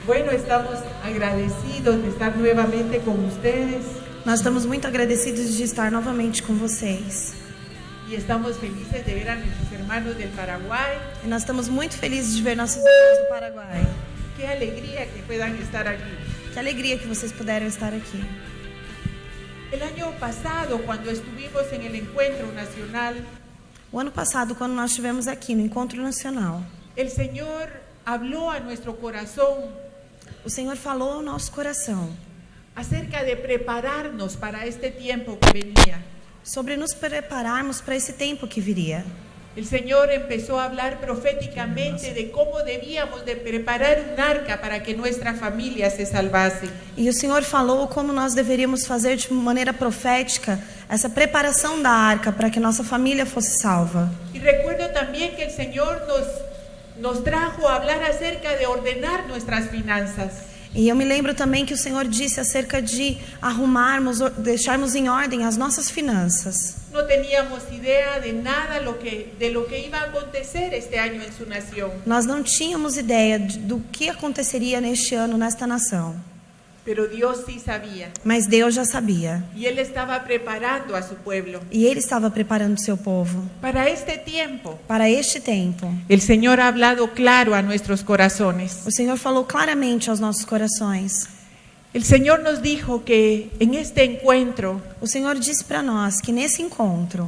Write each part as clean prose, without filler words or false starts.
Bueno, estamos agradecidos de estar nuevamente con ustedes Nós estamos muito agradecidos de estar novamente com vocês. y estamos felices de ver a nuestros hermanos del Paraguay. E nós estamos muito felizes de ver nossos irmãos do Paraguai. Qué alegría que puedan estar aquí. Que alegria que vocês puderam estar aqui. El año pasado, cuando estuvimos en el encuentro nacional, O ano passado, quando nós estivemos aqui no Encontro Nacional, el Señor habló a nuestro corazón o Senhor falou ao nosso coração acerca de prepararnos para este tiempo que venía. sobre nos prepararmos para esse tempo que viria. El Señor empezó a hablar proféticamente de cómo debíamos de preparar un arca para que nuestra familia se salvase. E o Senhor falou como nós deveríamos fazer de maneira profética essa preparação da arca para que nossa família fosse salva. Y recuerdo también que el Señor nos trajo a hablar acerca de ordenar nuestras finanzas. E eu me lembro também que o Senhor disse acerca de arrumarmos, deixarmos em ordem as nossas finanças. No teníamos idea de nada de lo que iba a acontecer este año en su nación. Nós não tínhamos ideia do que aconteceria neste ano nesta nação. Pero Dios sí sabía. Mas Deus já sabia. Y Él estaba preparando a su pueblo E Ele estava preparando o seu povo para este tiempo. para este tempo. El Señor ha hablado claro a nuestros corazones. O Senhor falou claramente aos nossos corações. El Señor nos dijo que en este encuentro O Senhor disse para nós que nesse encontro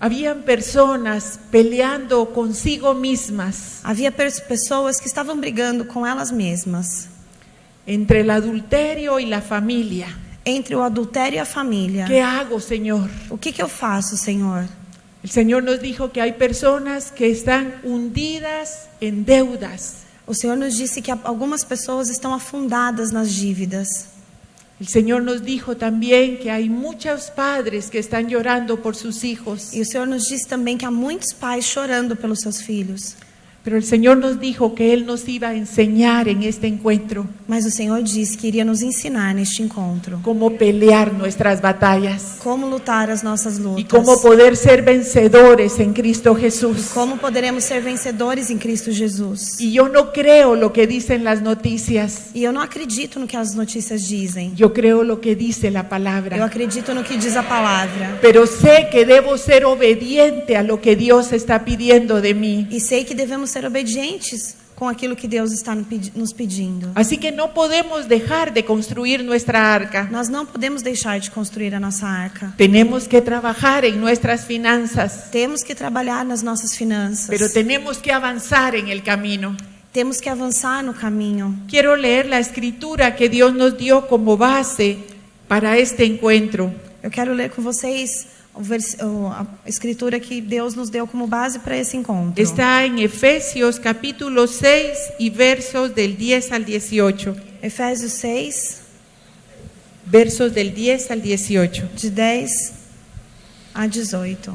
habían personas peleando consigo mismas havia pessoas que estavam brigando com elas mesmas, entre el adulterio y la familia. entre o adultério e a família. ¿Qué hago, Señor? O que eu faço, Senhor? El Señor nos dijo que hay personas que están hundidas en deudas. O Senhor nos disse que algumas pessoas estão afundadas nas dívidas. El Señor nos dijo también que hay muchos padres que están llorando por sus hijos. E o Senhor nos disse também que há muitos pais chorando pelos seus filhos. Pero el Señor nos dijo que Él nos iba a enseñar en este encuentro Mas o Senhor disse que iria nos ensinar neste encontro cómo pelear nuestras batallas como lutar as nossas lutas. y cómo poder ser vencedores en Cristo E Jesús. como poderemos ser vencedores em Cristo Jesus. Y yo no creo lo que dicen las noticias, E eu não acredito no que as notícias dizem. yo creo lo que dice la Eu palabra. acredito no que diz a palavra. Pero sé que debo ser obediente a lo que Dios está pidiendo de mí. E sei que devemos ser obedientes com aquilo que Deus está nos pedindo. Así que no podemos dejar de construir nuestra arca. Nós não podemos deixar de construir a nossa arca. Tenemos que trabajar en nuestras finanzas, Temos que trabalhar nas nossas finanças. pero tenemos que avanzar en el camino. Temos que avançar no caminho. Quiero leer la escritura que Dios nos dio como base para este encuentro. Eu quero ler com vocês a escritura que Deus nos deu como base para esse encontro. Está en Efesios capítulo 6 y versos del 10 al 18. Efésios 6, Versos del 10 al 18. de 10 a 18.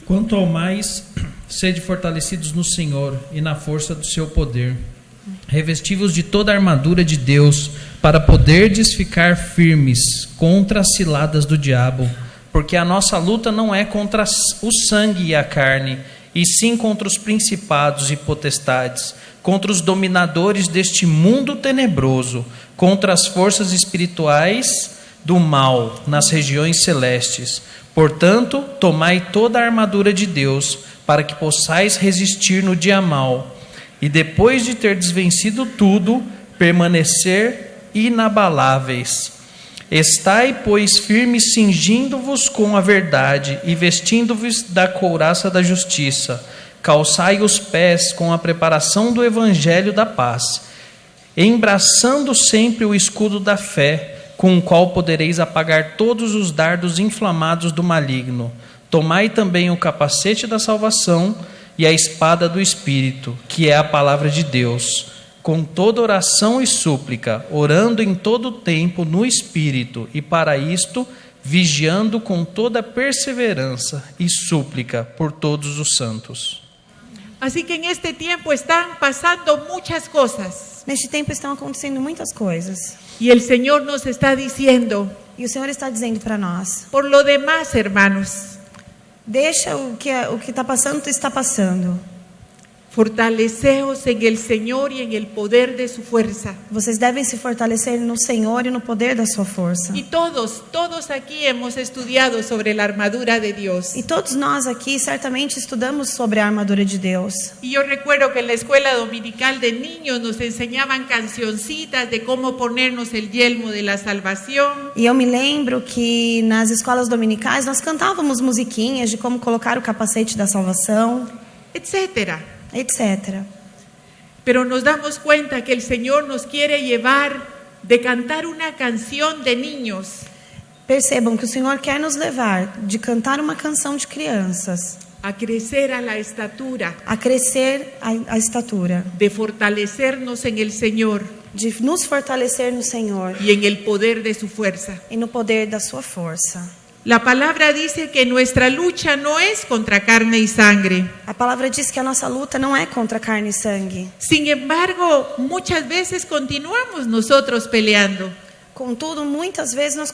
Quanto ao mais, sede fortalecidos no Senhor e na força do seu poder, revestivos de toda a armadura de Deus, para poderdes ficar firmes contra as ciladas do diabo, porque a nossa luta não é contra o sangue e a carne, e sim contra os principados e potestades, contra os dominadores deste mundo tenebroso, contra as forças espirituais do mal nas regiões celestes. Portanto, tomai toda a armadura de Deus, para que possais resistir no dia mau, e depois de terdes vencido tudo, permanecer inabaláveis. Estai, pois, firmes, cingindo-vos com a verdade e vestindo-vos da couraça da justiça. Calçai os pés com a preparação do evangelho da paz, embraçando sempre o escudo da fé, com o qual podereis apagar todos os dardos inflamados do maligno. Tomai também o capacete da salvação e a espada do Espírito, que é a palavra de Deus, com toda oração e súplica, orando em todo tempo no Espírito, e para isto, vigiando com toda perseverança e súplica por todos os santos. Así que en este tiempo están pasando muchas cosas. Neste tempo estão acontecendo muitas coisas. Y el Señor nos está diciendo, E o Senhor está dizendo para nós: por lo demás, hermanos, deixa o que está passando, está passando. Fortaleceos en el Señor y en el poder de su fuerza. Vocês devem se fortalecer no Senhor e no poder da sua força. Y todos aquí hemos estudiado sobre la armadura de Dios. E todos nós aqui certamente estudamos sobre a armadura de Deus. Y yo recuerdo que en la escuela dominical de niños nos enseñaban cancioncitas de cómo ponernos el yelmo de la salvación. E eu me lembro que nas escolas dominicais nós cantávamos musiquinhas de como colocar o capacete da salvação, Etcétera. etc. Pero nos damos cuenta que el Señor nos quiere llevar de cantar una canción de niños Percebam que o Senhor quer nos levar de cantar uma canção de crianças a crecer a la estatura, a crescer a estatura, de fortalecernos en el Señor de nos fortalecer no Senhor y en el poder de su fuerza. e no poder da sua força. La palabra dice que nuestra lucha no es contra carne y sangre. A palavra diz que a nossa luta não é contra carne e sangue. Sin embargo, muchas veces continuamos nosotros peleando. Contudo, muitas vezes nós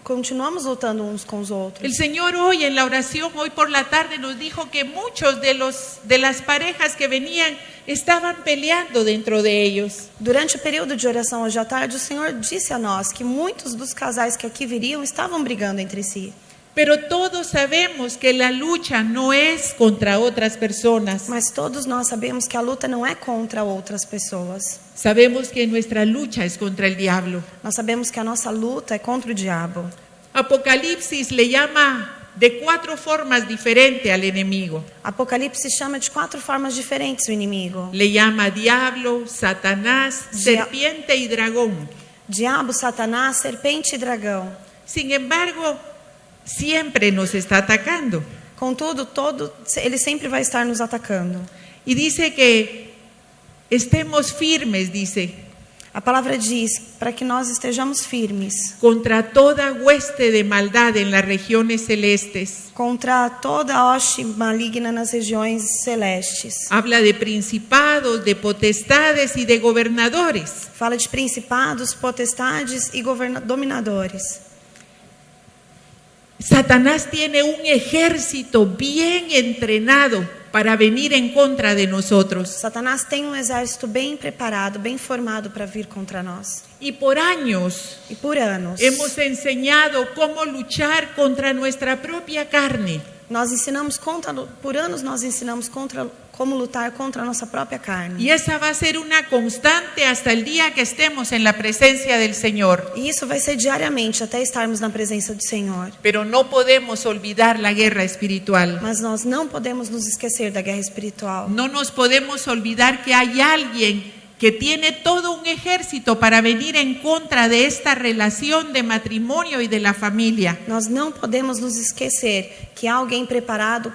continuamos lutando uns com os outros. El Señor hoy en la oración, hoy por la tarde, nos dijo que muchos de las parejas que venían estaban peleando dentro de ellos. Durante o período de oração hoje à tarde, o Senhor disse a nós que muitos dos casais que aqui viriam estavam brigando entre si. Pero todos sabemos que la lucha no es contra otras personas. Mas todos nós sabemos que a luta não é contra outras pessoas. Sabemos que nuestra lucha es contra el diablo. Nós sabemos que a nossa luta é contra o diabo. Apocalipsis le llama de 4 formas diferentes al enemigo. Apocalipse chama de 4 formas diferentes o inimigo: Le llama diablo, Satanás, serpiente y dragón. diabo, Satanás, serpente e dragão. Sin embargo, siempre nos está atacando. Contudo, ele sempre vai estar nos atacando. Y dice que estemos firmes, dice, A palavra diz para que nós estejamos firmes contra toda hueste de maldad en las regiones celestes. contra toda a hoste maligna nas regiões celestes. Habla de principados, de potestades y de gobernadores. Fala de principados, potestades e dominadores. Satanás tiene un ejército bien entrenado para venir en contra de nosotros. Satanás tem exército bem preparado, bem formado para vir contra nós. Y por años E por anos, hemos enseñado cómo luchar contra nuestra propia carne. por anos nós ensinamos como lutar contra a nossa própria carne. Y esa va a ser una constante hasta el día que estemos en la presencia del Señor. E isso vai ser diariamente até estarmos na presença do Senhor. Pero no podemos olvidar la guerra espiritual. Mas nós não podemos nos esquecer da guerra espiritual. No nos podemos olvidar que hay alguien que tiene todo un ejército para venir en contra de esta relación de matrimonio y de la familia. Nós não podemos nos esquecer que há alguém preparado,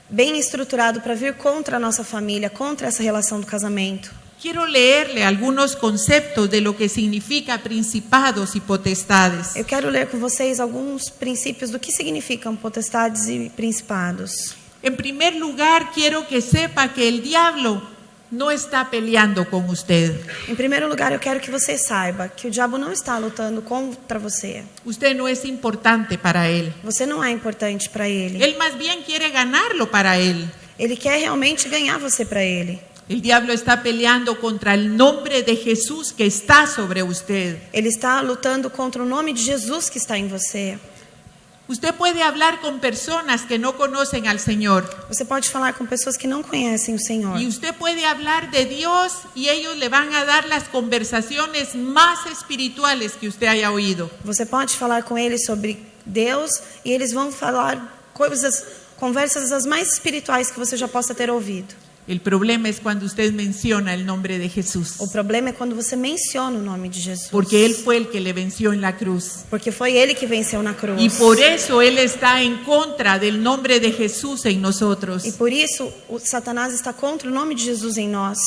bem estruturado para vir contra a nossa família, contra essa relação do casamento. Quiero leerle algunos conceptos de lo que significa principados y potestades. Eu quero ler com vocês alguns princípios do que significam potestades e principados. En primer lugar, quiero que sepa que el diablo no está peleando con usted. Em primeiro lugar, eu quero que você saiba que o diabo não está lutando contra você. Usted no es importante para él. Você não é importante para ele. Él más bien quiere ganarlo para él. Ele quer realmente ganhar você para ele. El diablo está peleando contra el nombre de Jesús que está sobre usted. Ele está lutando contra o nome de Jesus que está em você. Usted puede hablar con personas que no conocen al Señor. Você pode falar com pessoas que não conhecem o Senhor. Y usted puede hablar de Dios y ellos le van a dar las conversaciones más espirituales que usted haya oído. Você pode falar com eles sobre Deus e eles vão falar conversas as mais espirituais que você já possa ter ouvido. El problema es cuando usted menciona el nombre de Jesús. O problema é quando você menciona o nome de Jesus. Porque Él fue el que le venció en la cruz. Porque foi ele que venceu na cruz. Y por eso Él está en contra del nombre de Jesús en nosotros. E por isso o Satanás está contra o nome de Jesus em nós.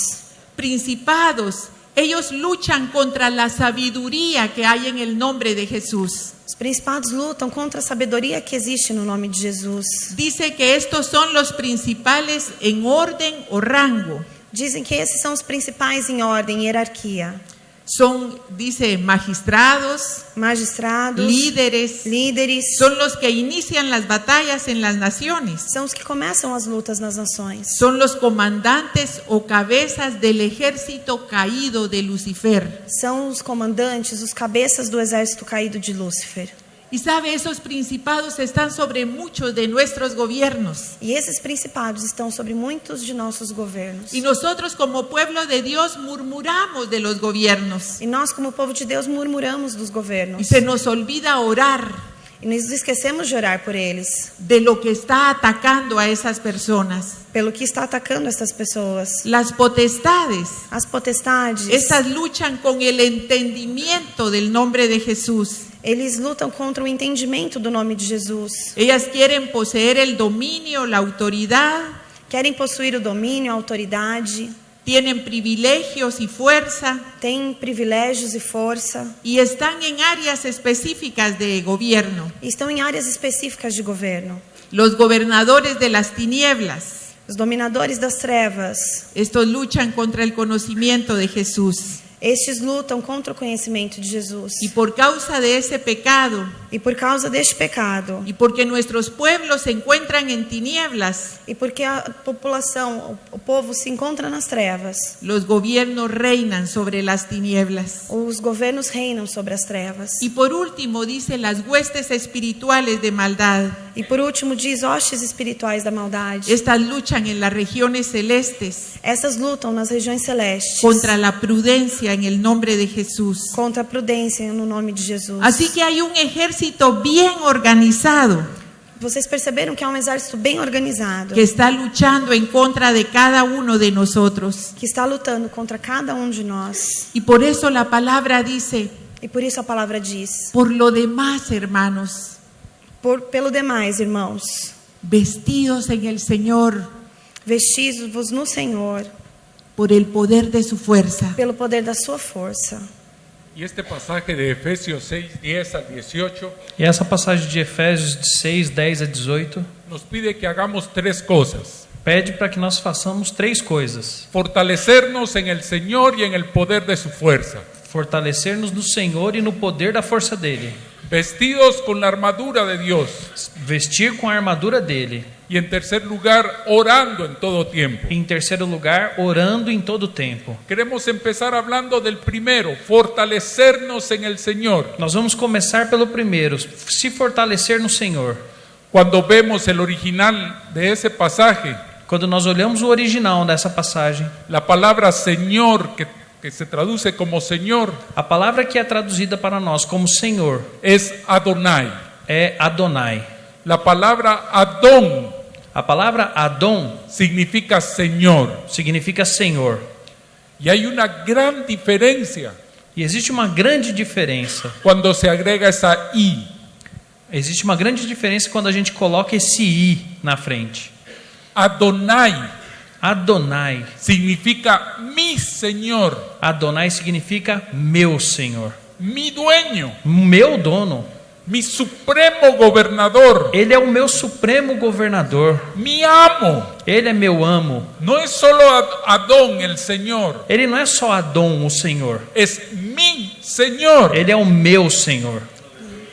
Principados, ellos luchan contra la sabiduría que hay en el nombre de Jesús. Os principados lutam contra a sabedoria que existe no nome de Jesus. Dice que estos son los principales en orden o rango. Dizem que esses são os principais em ordem e hierarquia. Son, dice, magistrados, Magistrados, líderes, líderes, son los que inician las batallas en las naciones. são os que começam as lutas nas nações. Son los comandantes o cabezas del ejército caído de Lucifer. São os comandantes, os cabeças do exército caído de Lúcifer. Y sabe, esos principados están sobre muchos de nuestros gobiernos. E esses principados estão sobre muitos de nossos governos. Y nosotros como pueblo de Dios murmuramos de los gobiernos. E nós, como povo de Deus, murmuramos dos Y governos. se nos olvida orar E nos esquecemos de orar por eles, de lo que está atacando a esas personas. pelo que está atacando essas pessoas. Las potestades, As potestades, estas luchan con el entendimiento del nombre de Jesús. eles lutam contra o entendimento do nome de Jesus. Ellas quieren poseer el dominio, la autoridad, Querem possuir o domínio, a autoridade, tienen privilegios y fuerza têm privilégios e força, y están en áreas específicas de gobierno. e estão em áreas específicas de governo. Los gobernadores de las tinieblas, Os dominadores das trevas, estos luchan contra el conocimiento de Jesús. estes lutam contra o conhecimento de Jesus. Y por causa de ese pecado, E por causa deste pecado, y porque nuestros pueblos se encuentran en tinieblas, e porque a população, o povo se encontra nas trevas, los gobiernos reinan sobre las tinieblas. os governos reinam sobre as trevas. Y por último dice las huestes espirituales de maldad. E por último diz hostes espirituais da maldade. Estas luchan en las regiones celestes Essas lutam nas regiões celestes contra la prudencia en el nombre de Jesús. contra a prudência no nome de Jesus. Así que hay un ejército bien organizado Vocês perceberam que há um exército bem organizado que está luchando en contra de cada uno de nosotros. que está lutando contra cada um de nós. Y por eso la palabra dice, E por isso a palavra diz: por lo demás, hermanos, pelo demais, irmãos, vestidos en el Señor vestis-vos no Senhor por el poder de su fuerza. pelo poder da sua força. Y este pasaje de Efesios 6, 10 al 18 E essa passagem de Efésios de 6, 10 a 18 nos pide que hagamos tres cosas: pede para que nós façamos três coisas: fortalecernos en el Señor y en el poder de su fuerza, fortalecer-nos no Senhor e no poder da força dele, vestidos con la armadura de Dios, vestir com a armadura dele, y en tercer lugar, orando en todo tiempo. e em terceiro lugar, orando em todo tempo. Queremos empezar hablando del primero, fortalecernos en el Señor. Nós vamos começar pelo primeiro, se fortalecer no Senhor. Cuando vemos el original de ese pasaje, Quando nós olhamos o original dessa passagem, la palabra Señor, que se traduce como Señor, a palavra que é traduzida para nós como Senhor es Adonai. é Adonai. La palabra Adón A palavra Adon significa Señor. significa Senhor. Y hay una gran diferencia E existe uma grande diferença. cuando se agrega esa I. Existe uma grande diferença quando a gente coloca esse I na frente. Adonai Adonai. significa mi Señor, Adonai significa meu Senhor. mi dueño, Meu dono. mi supremo gobernador, Ele é o meu supremo governador. mi amo. Ele é meu amo. No es solo Adón el Señor, Ele não é só Adon, o Senhor. es mi Señor. Ele é o meu Senhor.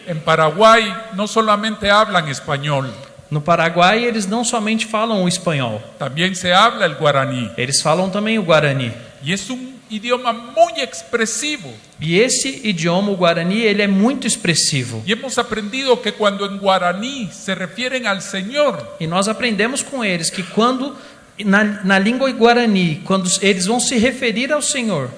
En Paraguay no solamente hablan español, No Paraguai, eles não somente falam o espanhol. también se habla el guaraní. Eles falam também o Guarani. Y es un idioma muy expresivo. E esse idioma, o Guarani, ele é muito expressivo. Y hemos aprendido que cuando en guaraní se refieren al Señor, E nós aprendemos com eles que quando, na língua Guarani, quando eles vão se referir ao Senhor,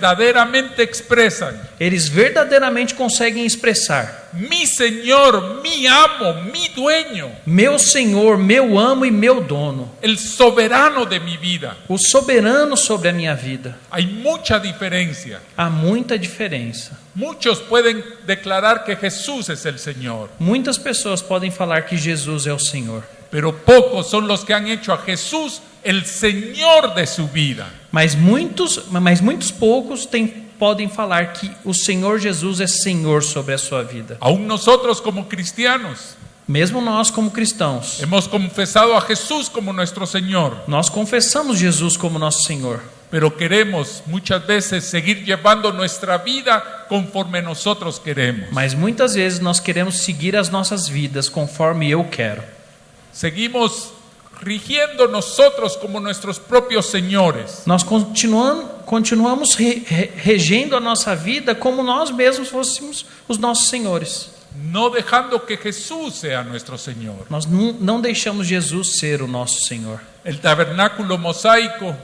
verdaderamente expresan eles verdadeiramente conseguem expressar: mi Señor, mi amo, mi dueño, meu Senhor, meu amo e meu dono, el soberano de mi vida. o soberano sobre a minha vida. Hay mucha diferencia. Há muita diferença. Muchos pueden declarar que Jesús es el Señor, Muitas pessoas podem falar que Jesus é o Senhor, pero pocos son los que han hecho a Jesús el Señor de su vida. mas muitos poucos podem falar que o Senhor Jesus é Senhor sobre a sua vida. Aún nosotros como cristianos Mesmo nós como cristãos, hemos confesado a Jesús como nuestro Señor, nós confessamos Jesus como nosso Senhor, pero queremos muchas veces seguir llevando nuestra vida conforme nosotros queremos. Mas muitas vezes nós queremos seguir as nossas vidas conforme eu quero. Seguimos rigiendo nosotros como nuestros propios señores. Nós continuamos regendo a nossa vida como nós mesmos fôssemos os nossos senhores. No dejando que Jesús sea nuestro Señor. Nós não deixamos Jesus ser o nosso Senhor. El tabernáculo mosaico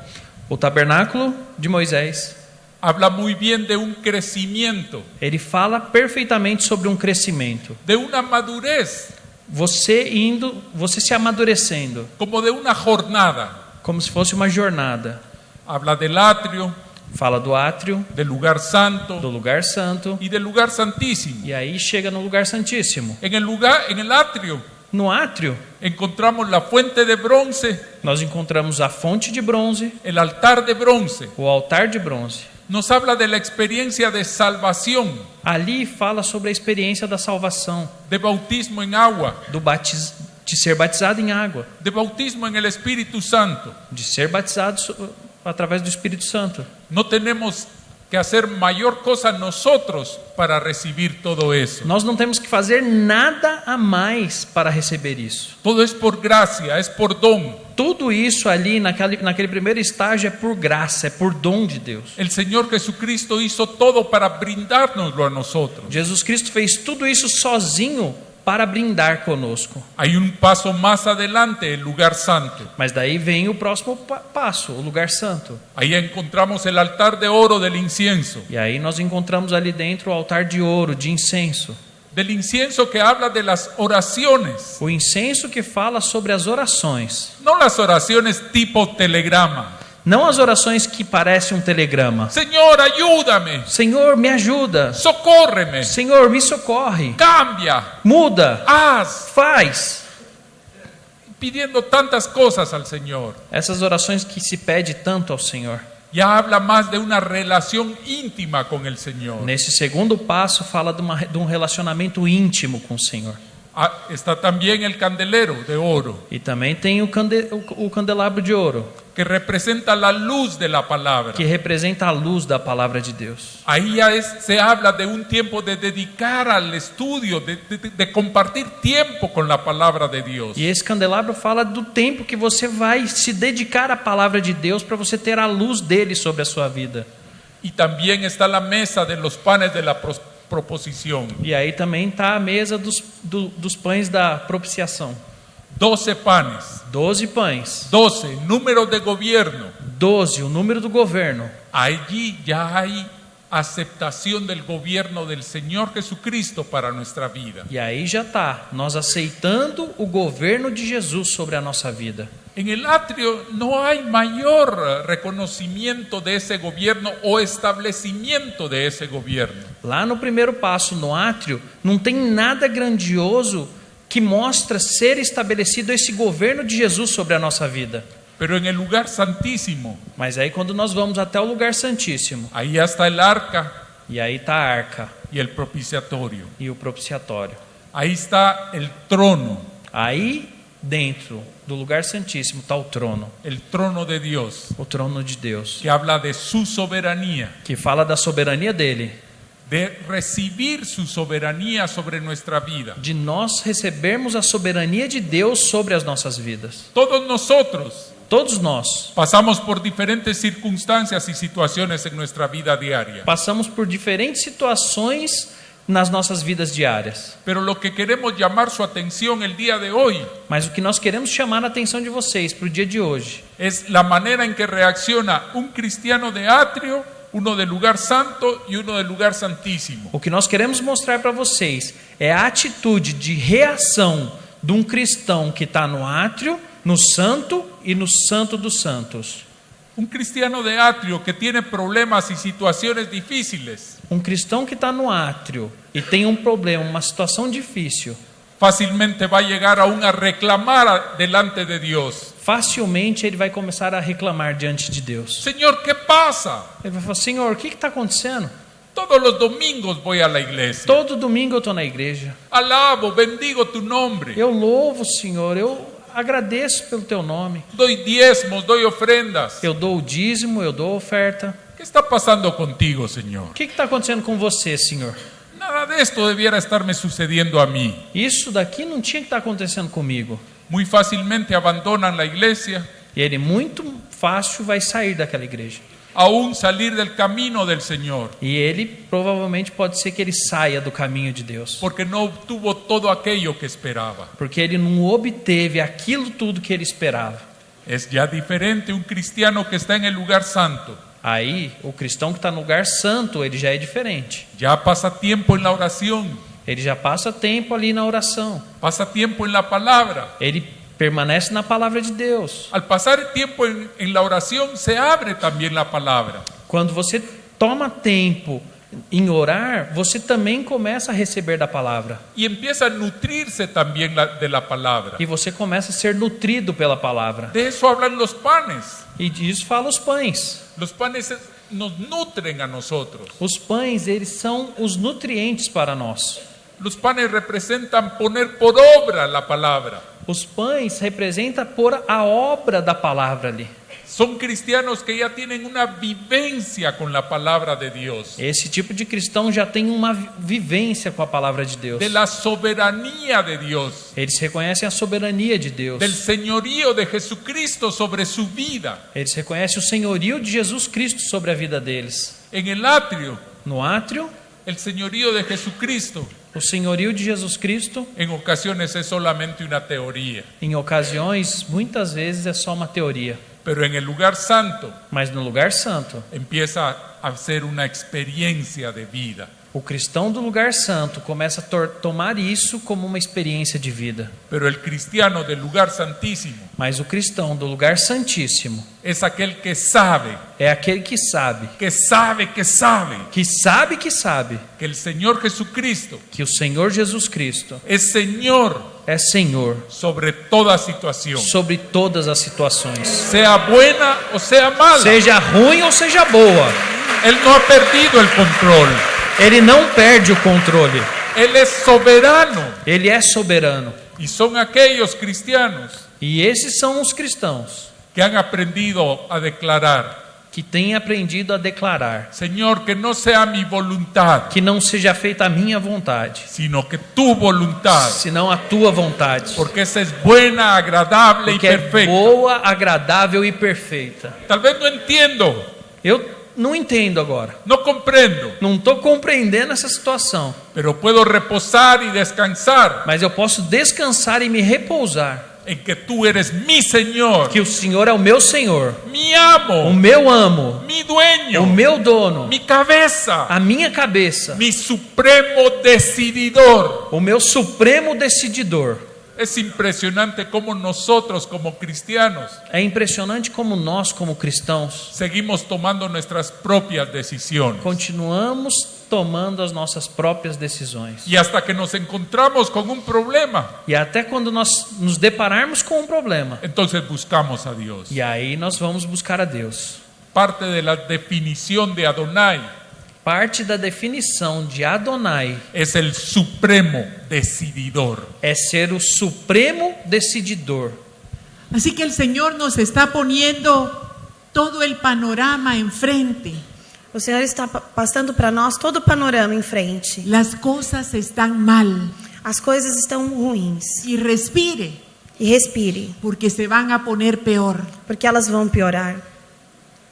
O tabernáculo de Moisés, habla muy bien de un crecimiento, ele fala perfeitamente sobre um crescimento. de una madurez, Você se amadurecendo, como de una jornada. como se fosse uma jornada. Habla del atrio, Fala do átrio, del lugar do santo lugar santo, y del lugar santísimo. e aí chega no lugar santíssimo. En el atrio, No átrio, encontramos la fuente de bronce, nós encontramos a fonte de bronze, el altar de bronce. o altar de bronze. Nos habla de la experiencia de salvación, Ali fala sobre a experiência da salvação, de bautismo en agua, de ser batizado em água, de bautismo en el Espíritu Santo. de ser batizado através do Espírito Santo. No tenemos que hacer mayor cosa nosotros para recibir todo eso. Nós não temos que fazer nada a mais para receber isso. Todo es por gracia, es por don. Tudo isso ali naquele primeiro estágio é por graça, é por dom de Deus. El Señor Jesucristo hizo todo para brindárnoslo a nosotros. Jesus Cristo fez tudo isso sozinho para brindar conosco. Hay un paso más adelante, el lugar santo. Mas daí vem o próximo passo, o lugar santo. Ahí encontramos el altar de oro del incienso. E aí nós encontramos ali dentro o altar de ouro, de incenso. Del incienso que habla de las oraciones. O incenso que fala sobre as orações. No las oraciones tipo telegrama. Não as orações que parecem um telegrama. Señor, ayúdame. Senhor, me ajuda. Socórreme. Senhor, me socorre. Cambia. Muda. Haz. Faz. Pidiendo tantas cosas al Señor. Essas orações que se pede tanto ao Senhor. Ya habla más de una relación íntima con el Señor. Nesse segundo passo fala de um relacionamento íntimo com o Senhor. Está también el candelero de oro, E também tem o candelabro de ouro, que representa la luz de la palabra. que representa a luz da palavra de Deus. Ahí ya se habla de un tiempo de dedicar al estudio, de compartir tiempo con la palabra de Dios. E esse candelabro fala do tempo que você vai se dedicar à palavra de Deus para você ter a luz dele sobre a sua vida. Y también está la mesa de los panes de la proposición. E aí também está a mesa dos pães da propiciação. 12 panes, 12 pães, 12 números de gobierno. 12 o número do governo. Allí ya hay aceptación del gobierno del Señor Jesucristo para nuestra vida. E aí já está, nós aceitando o governo de Jesus sobre a nossa vida. En el atrio no hay mayor reconocimiento de ese gobierno o establecimiento de ese gobierno. Lá no primeiro passo, no átrio, não tem nada grandioso que mostra ser estabelecido esse governo de Jesus sobre a nossa vida. Pero en el lugar santísimo, Mas aí quando nós vamos até o lugar santíssimo, ahí está el arca e aí está a arca y el propiciatorio. e o propiciatório. Ahí está el trono, Aí dentro do lugar santíssimo está o trono de Dios, de Deus, que habla de su soberanía, que fala da soberania dele, de recibir su soberanía sobre nuestra vida. de nós recebermos a soberania de Deus sobre as nossas vidas. Todos nosotros Todos nós pasamos por diferentes circunstancias y situaciones en nuestra vida diaria. passamos por diferentes situações nas nossas vidas diárias. Pero lo que queremos llamar su atención el día de hoy Mas o que nós queremos chamar a atenção de vocês para o dia de hoje es la manera en que reacciona un cristiano de atrio, uno del lugar santo y uno del lugar santísimo. O que nós queremos mostrar para vocês é a atitude de reação de um cristão que está no átrio, no santo e no santo dos santos. Un cristiano de atrio que tiene problemas y situaciones difíciles, Um cristão que está no átrio e tem um problema, uma situação difícil, fácilmente va a llegar aún a reclamar delante de Dios. facilmente ele vai começar a reclamar diante de Deus. Señor, ¿qué pasa? Ele vai falar: Senhor, o que está acontecendo? Todos los domingos voy a la iglesia. Todo domingo eu estou na igreja. Alabo, bendigo tu nombre. Eu louvo o Senhor, eu agradeço pelo teu nome. doy diezmos, doy ofrendas. Eu dou o dízimo, eu dou a oferta. ¿Qué está pasando contigo, Señor? O que está acontecendo com você, Senhor? Nada de esto debiera estarme sucediendo a mí. Isso daqui não tinha que estar acontecendo comigo. Muy fácilmente abandonan la iglesia, E ele muito fácil vai sair daquela igreja. aún salir del camino del Señor, E ele provavelmente pode ser que ele saia do caminho de Deus. porque no obtuvo todo aquello que esperaba. Porque ele não obteve aquilo tudo que ele esperava. Es ya diferente un cristiano que está en el lugar santo. Aí, o cristão que está no lugar santo, ele já é diferente. Ya pasa tiempo en la oración, Ele já passa tempo ali na oração. pasa tiempo en la palabra. Ele permanece na palavra de Deus. Al pasar tiempo en la oración se abre también la palabra. Quando você toma tempo em orar, você também começa a receber da palavra. Y empieza a nutrirse también de la palabra. E você começa a ser nutrido pela palavra. De eso hablan los panes. E disso fala os pães. Los panes nos nutren a nosotros. Os pães, eles são os nutrientes para nós. Los panes representan poner por obra la palabra. Os pães representam por a obra da palavra ali. Son cristianos que ya tienen una vivencia con la palabra de Dios, Esse tipo de cristão já tem uma vivência com a palavra de Deus. de la soberanía de Dios, Eles reconhecem a soberania de Deus. del señorío de Jesucristo sobre su vida. Eles reconhecem o senhorio de Jesus Cristo sobre a vida deles. En el atrio, No átrio, el señorío de Jesucristo o senhorio de Jesus Cristo, en ocasiones es solamente una teoría, em ocasiões, muitas vezes é só uma teoria. pero en el lugar santo Mas no lugar santo, empieza a ser una experiencia de vida. o cristão do lugar santo começa a tomar isso como uma experiência de vida. Pero el cristiano del lugar santísimo Mas o cristão do lugar santíssimo es aquel que sabe, é aquele que sabe, que sabe, que sabe que sabe que sabe que el Señor Jesucristo que o Senhor Jesus Cristo es Señor é Senhor sobre toda situación, sobre todas as situações. sea buena o sea mala. Seja ruim ou seja boa, Él no ha perdido el control. Ele não perde o controle. Él es soberano. Ele é soberano. Y son aquellos cristianos E esses são os cristãos que han aprendido a declarar: que têm aprendido a declarar Señor, que no sea mi voluntad, que não seja feita a minha vontade, sino que tu voluntad, senão a tua vontade. porque esa es buena, agradable y Porque é perfecta. boa, agradável e perfeita. Tal vez no entiendo, Eu não entendo agora. no comprendo, Não estou compreendendo essa situação. pero puedo reposar y descansar Mas eu posso descansar e me repousar. en que tú eres mi Señor, Que o Senhor é o meu Senhor, mi o amo, meu amo, mi dueño, o meu dono, mi cabeza, a minha cabeça, mi supremo decididor. o meu supremo decididor. Es impresionante cómo nosotros como cristianos É impressionante como nós, como cristãos, seguimos tomando nuestras propias decisiones. continuamos tomando as nossas próprias decisões. Y hasta que nos encontramos con un problema, E até quando nós nos depararmos com um problema, entonces buscamos a Dios. e aí nós vamos buscar a Deus. Parte de la definición de Adonai Parte da definição de Adonai es el supremo decididor. é ser o supremo decididor. Así que el Señor nos está poniendo todo el panorama enfrente. O Senhor está passando para nós todo o panorama em frente. Las cosas están mal. As coisas estão ruins. Y respire, E respire, porque se van a poner peor. porque elas vão piorar.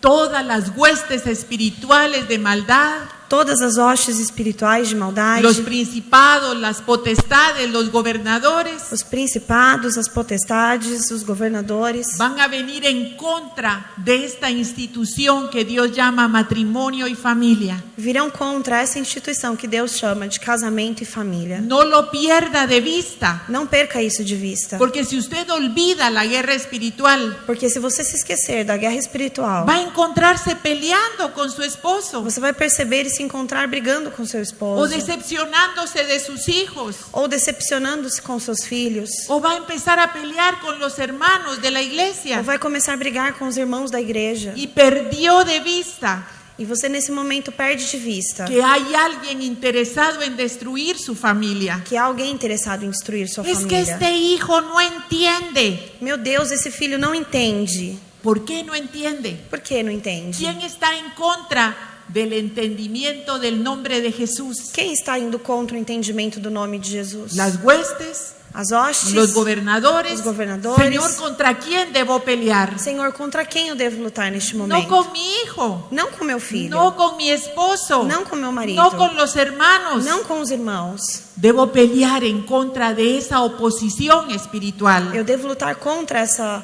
Todas las huestes espirituales de maldad, Todas as hostes espirituais de maldade, los principados, las potestades, los gobernadores, os principados, as potestades, os governadores, van a venir en contra de esta institución que Dios llama matrimonio y familia. virão contra essa instituição que Deus chama de casamento e família. No lo pierda de vista, Não perca isso de vista. porque si usted olvida la guerra espiritual, Porque se você se esquecer da guerra espiritual, va a encontrarse peleando con su esposo você vai perceber e se encontrar brigando com seu o esposo, decepcionándose de sus hijos, ou decepcionando-se com seus filhos, o va a empezar a pelear con los hermanos de la iglesia ou vai começar a brigar com os irmãos da igreja y perdió de vista E você nesse momento perde de vista que hay alguien interesado en destruir su familia. que há alguém interessado em destruir sua Es que família. este hijo no entiende. Meu Deus, esse filho não entende. ¿Por qué no entiende? Por que não entende? ¿Quién está en contra del entendimiento del nombre de Jesús? Quem está indo contra o entendimento do nome de Jesus? Las huestes, As hostes? los gobernadores. Os governadores. Señor, ¿contra quién debo pelear? Senhor, contra quem eu devo lutar neste No momento? con mi hijo, Não com meu filho. no con mi esposo, Não com meu marido. no con los hermanos. Não com os irmãos. Debo pelear en contra de esa oposición espiritual. Eu devo lutar contra essa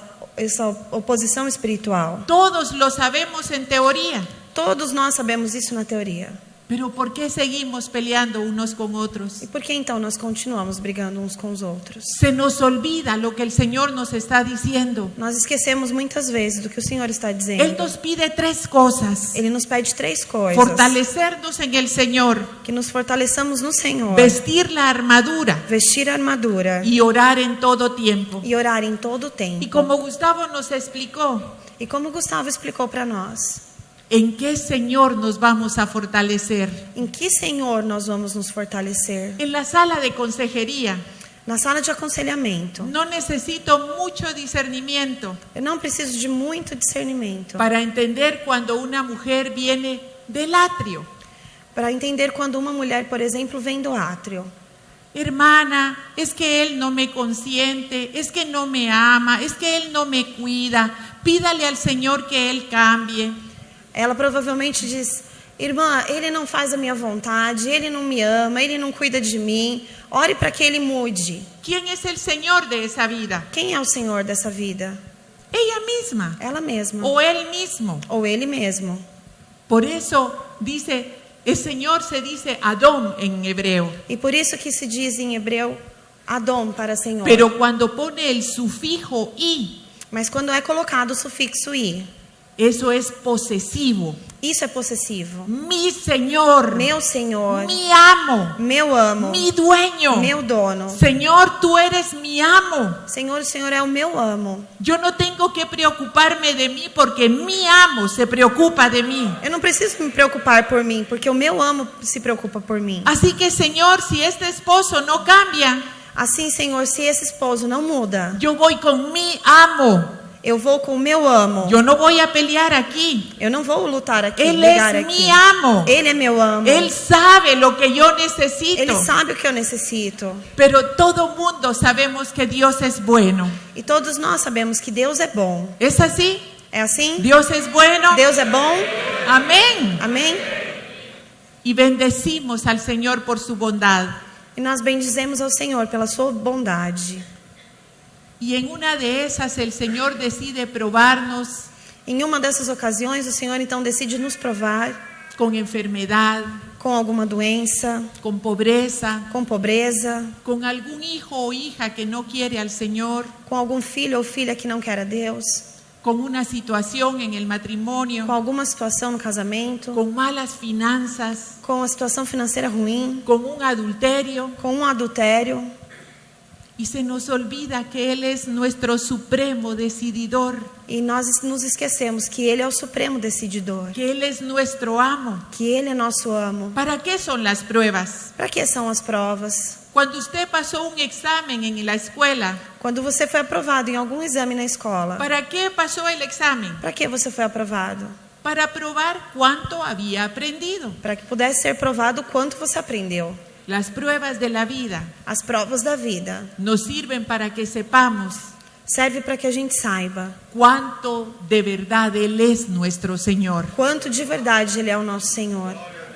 oposição espiritual. Todos lo sabemos en teoría, Todos nós sabemos isso na teoria. pero ¿por qué seguimos peleando unos con otros? E por que então nós continuamos brigando uns com os outros? Se nos olvida lo que el Señor nos está diciendo. Nós esquecemos muitas vezes do que o Senhor está Él dizendo. nos pide 3 cosas. Ele nos pede 3 coisas. Fortalecernos en el Señor, Que nos fortaleçamos no Senhor. vestir la armadura Vestir a armadura. y orar en todo tiempo. E orar em todo o tempo. Y como Gustavo nos explicó, E como Gustavo explicou para nós, ¿en qué Señor nos vamos a fortalecer? em que Senhor nós vamos nos fortalecer? En la sala de consejería. Na sala de aconselhamento. No necesito mucho discernimiento Eu não preciso de muito discernimento para entender cuando una mujer viene del atrio. para entender quando uma mulher, por exemplo, vem do átrio. Hermana, es que él no me consiente, es que no me ama, es que él no me cuida. Pídale al Señor que él cambie. Ela provavelmente diz: irmã, ele não faz a minha vontade, ele não me ama, ele não cuida de mim. Ore para que ele mude. ¿Quién es el Señor de esa vida? Quem é o Senhor dessa vida? Ella misma Ela mesma. o él mismo. Ou ele mesmo. Por eso dice, el Señor se dice Adón en hebreo. E por isso que se diz em hebreu Adom para Senhor. Pero cuando pone el sufijo i, Mas quando é colocado o sufixo i, eso es posesivo. isso é possessivo. Mi Señor, Meu Senhor, mi amo, meu amo, mi dueño. meu dono. Señor, tú eres mi amo. Senhor, o Senhor é o meu amo. Yo no tengo que preocuparme de mí porque mi amo se preocupa de mí. Eu não preciso me preocupar por mim, porque o meu amo se preocupa por mim. Así que, Señor, si este esposo no cambia, Assim, Senhor, se esse esposo não muda, yo voy con mi amo. eu vou com o meu amo. Yo no voy a pelear aquí. Eu não vou lutar aqui, Él brigar es aqui. mi amo. Ele é meu amo. Él sabe lo que yo necesito. Ele sabe o que eu necessito. Pero todo mundo sabemos que Dios es bueno. E todos nós sabemos que Deus é bom. ¿Es así? É assim? Dios es bueno. Deus é bom? Amén. Amém? Y bendecimos al Señor por su bondad. E nós bendizemos ao Senhor pela sua bondade. Y en una de esas el Señor decide probarnos Em uma dessas ocasiões, o Senhor então decide nos provar con enfermedad, com alguma doença, con pobreza, com pobreza, con algún hijo o hija que no quiere al Señor, com algum filho ou filha que não quer a Deus, con una situación en el matrimonio, com alguma situação no casamento, con malas finanzas, com a situação financeira ruim, con un adulterio. com um adultério. Y se nos olvida que Él es nuestro supremo decididor, E nós nos esquecemos que Ele é o supremo decididor, que Él es nuestro amo. que Ele é nosso amo. ¿Para qué son las pruebas? Para que são as provas? Cuando usted pasó un examen en la escuela, Quando você foi aprovado em algum exame na escola, ¿para qué pasó el examen? para que você foi aprovado? Para probar cuánto había aprendido. Para que pudesse ser provado o quanto você aprendeu. Las pruebas de la vida As provas da vida nos sirven para que sepamos serve para que a gente saiba cuánto de verdad Él es nuestro Señor. quanto de verdade Ele é o nosso Senhor.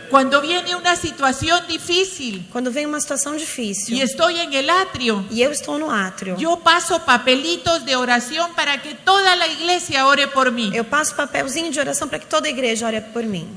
Cuando viene una situación difícil Quando vem uma situação difícil y estoy en el atrio, e eu estou no átrio, yo paso papelitos de oración para que toda la iglesia ore por mí. eu passo papelzinho de oração para que toda a igreja ore por mim.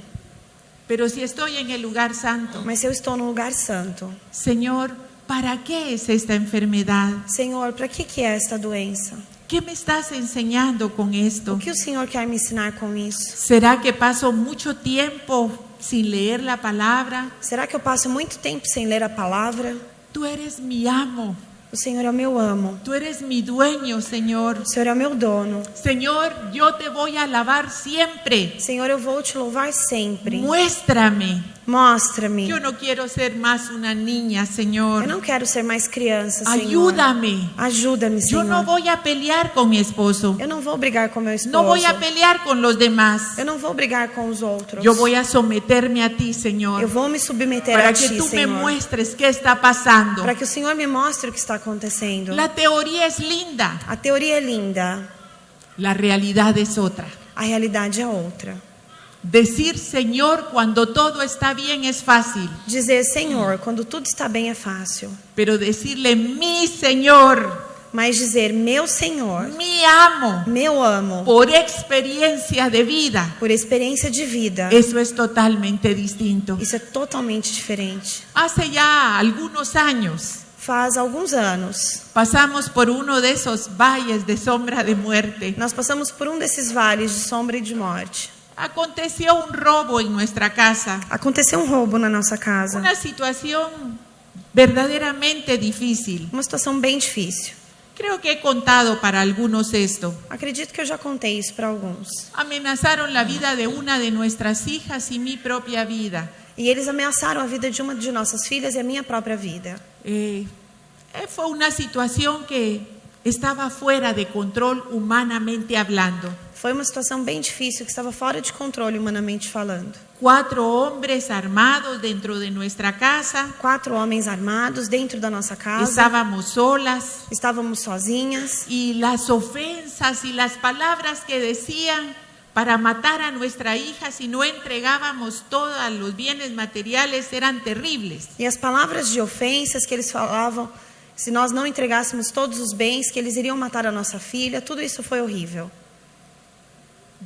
Pero si estoy en el lugar santo, Mas se eu estou no lugar santo, Señor, ¿para qué es esta enfermedad? Senhor, para que é esta doença? ¿Qué me estás enseñando con O esto? que o Senhor quer me ensinar com isso? ¿Será que paso mucho tiempo sin leer la palabra? Será que eu passo muito tempo sem ler a palavra? Tú eres mi amo. O Senhor é o meu amo. Tú eres mi dueño, Señor. O Senhor é o meu dono. Señor, yo te voy a alabar siempre. Senhor, eu vou te louvar sempre. Muéstrame. Mostra-me. Yo no quiero ser más una niña, Señor. Eu não quero ser mais criança, Senhor. Ayúdame. Ajuda-me, Yo Senhor. no voy a pelear con mi esposo. Eu não vou brigar com meu esposo. No voy a pelear con los demás. Eu não vou brigar com os outros. Yo voy a someterme a ti, Eu Señor, vou me submeter para a que ti, tú me Senhor. muestres qué está pasando. Para que o Senhor me mostre o que está acontecendo. La teoría es linda, A teoria é linda, la realidad es otra. a realidade é outra. Decir Señor cuando todo está bien es fácil, Dizer Senhor quando tudo está bem é fácil, pero decirle mi Señor, mas dizer meu Senhor, mi amo, meu amo, por experiencia de vida, por experiência de vida, eso es totalmente distinto. isso é totalmente diferente. Hace ya algunos años Faz alguns anos, pasamos por uno de esos valles de sombra de muerte. nós passamos por desses vales de sombra e de morte. Aconteció un robo en nuestra casa, Aconteceu roubo na nossa casa, una situación verdaderamente difícil. uma situação bem difícil. Creo que he contado para algunos esto. Acredito que eu já contei isso para alguns. Amenazaron la vida de una de nuestras hijas y mi propia vida. E eles ameaçaram a vida de uma de nossas filhas e a minha própria vida. Fue una situación que estaba fuera de control humanamente hablando. Foi uma situação bem difícil que estava fora de controle humanamente falando. 4 hombres armados dentro de nuestra casa. 4 homens armados dentro da nossa casa. Estábamos solas. Estávamos sozinhas. Y las ofensas y las palabras que decían para matar a nuestra hija si no entregábamos todos los bienes materiales eran terribles. E as palavras de ofensas que eles falavam, se nós não entregássemos todos os bens, que eles iriam matar a nossa filha, tudo isso foi horrível.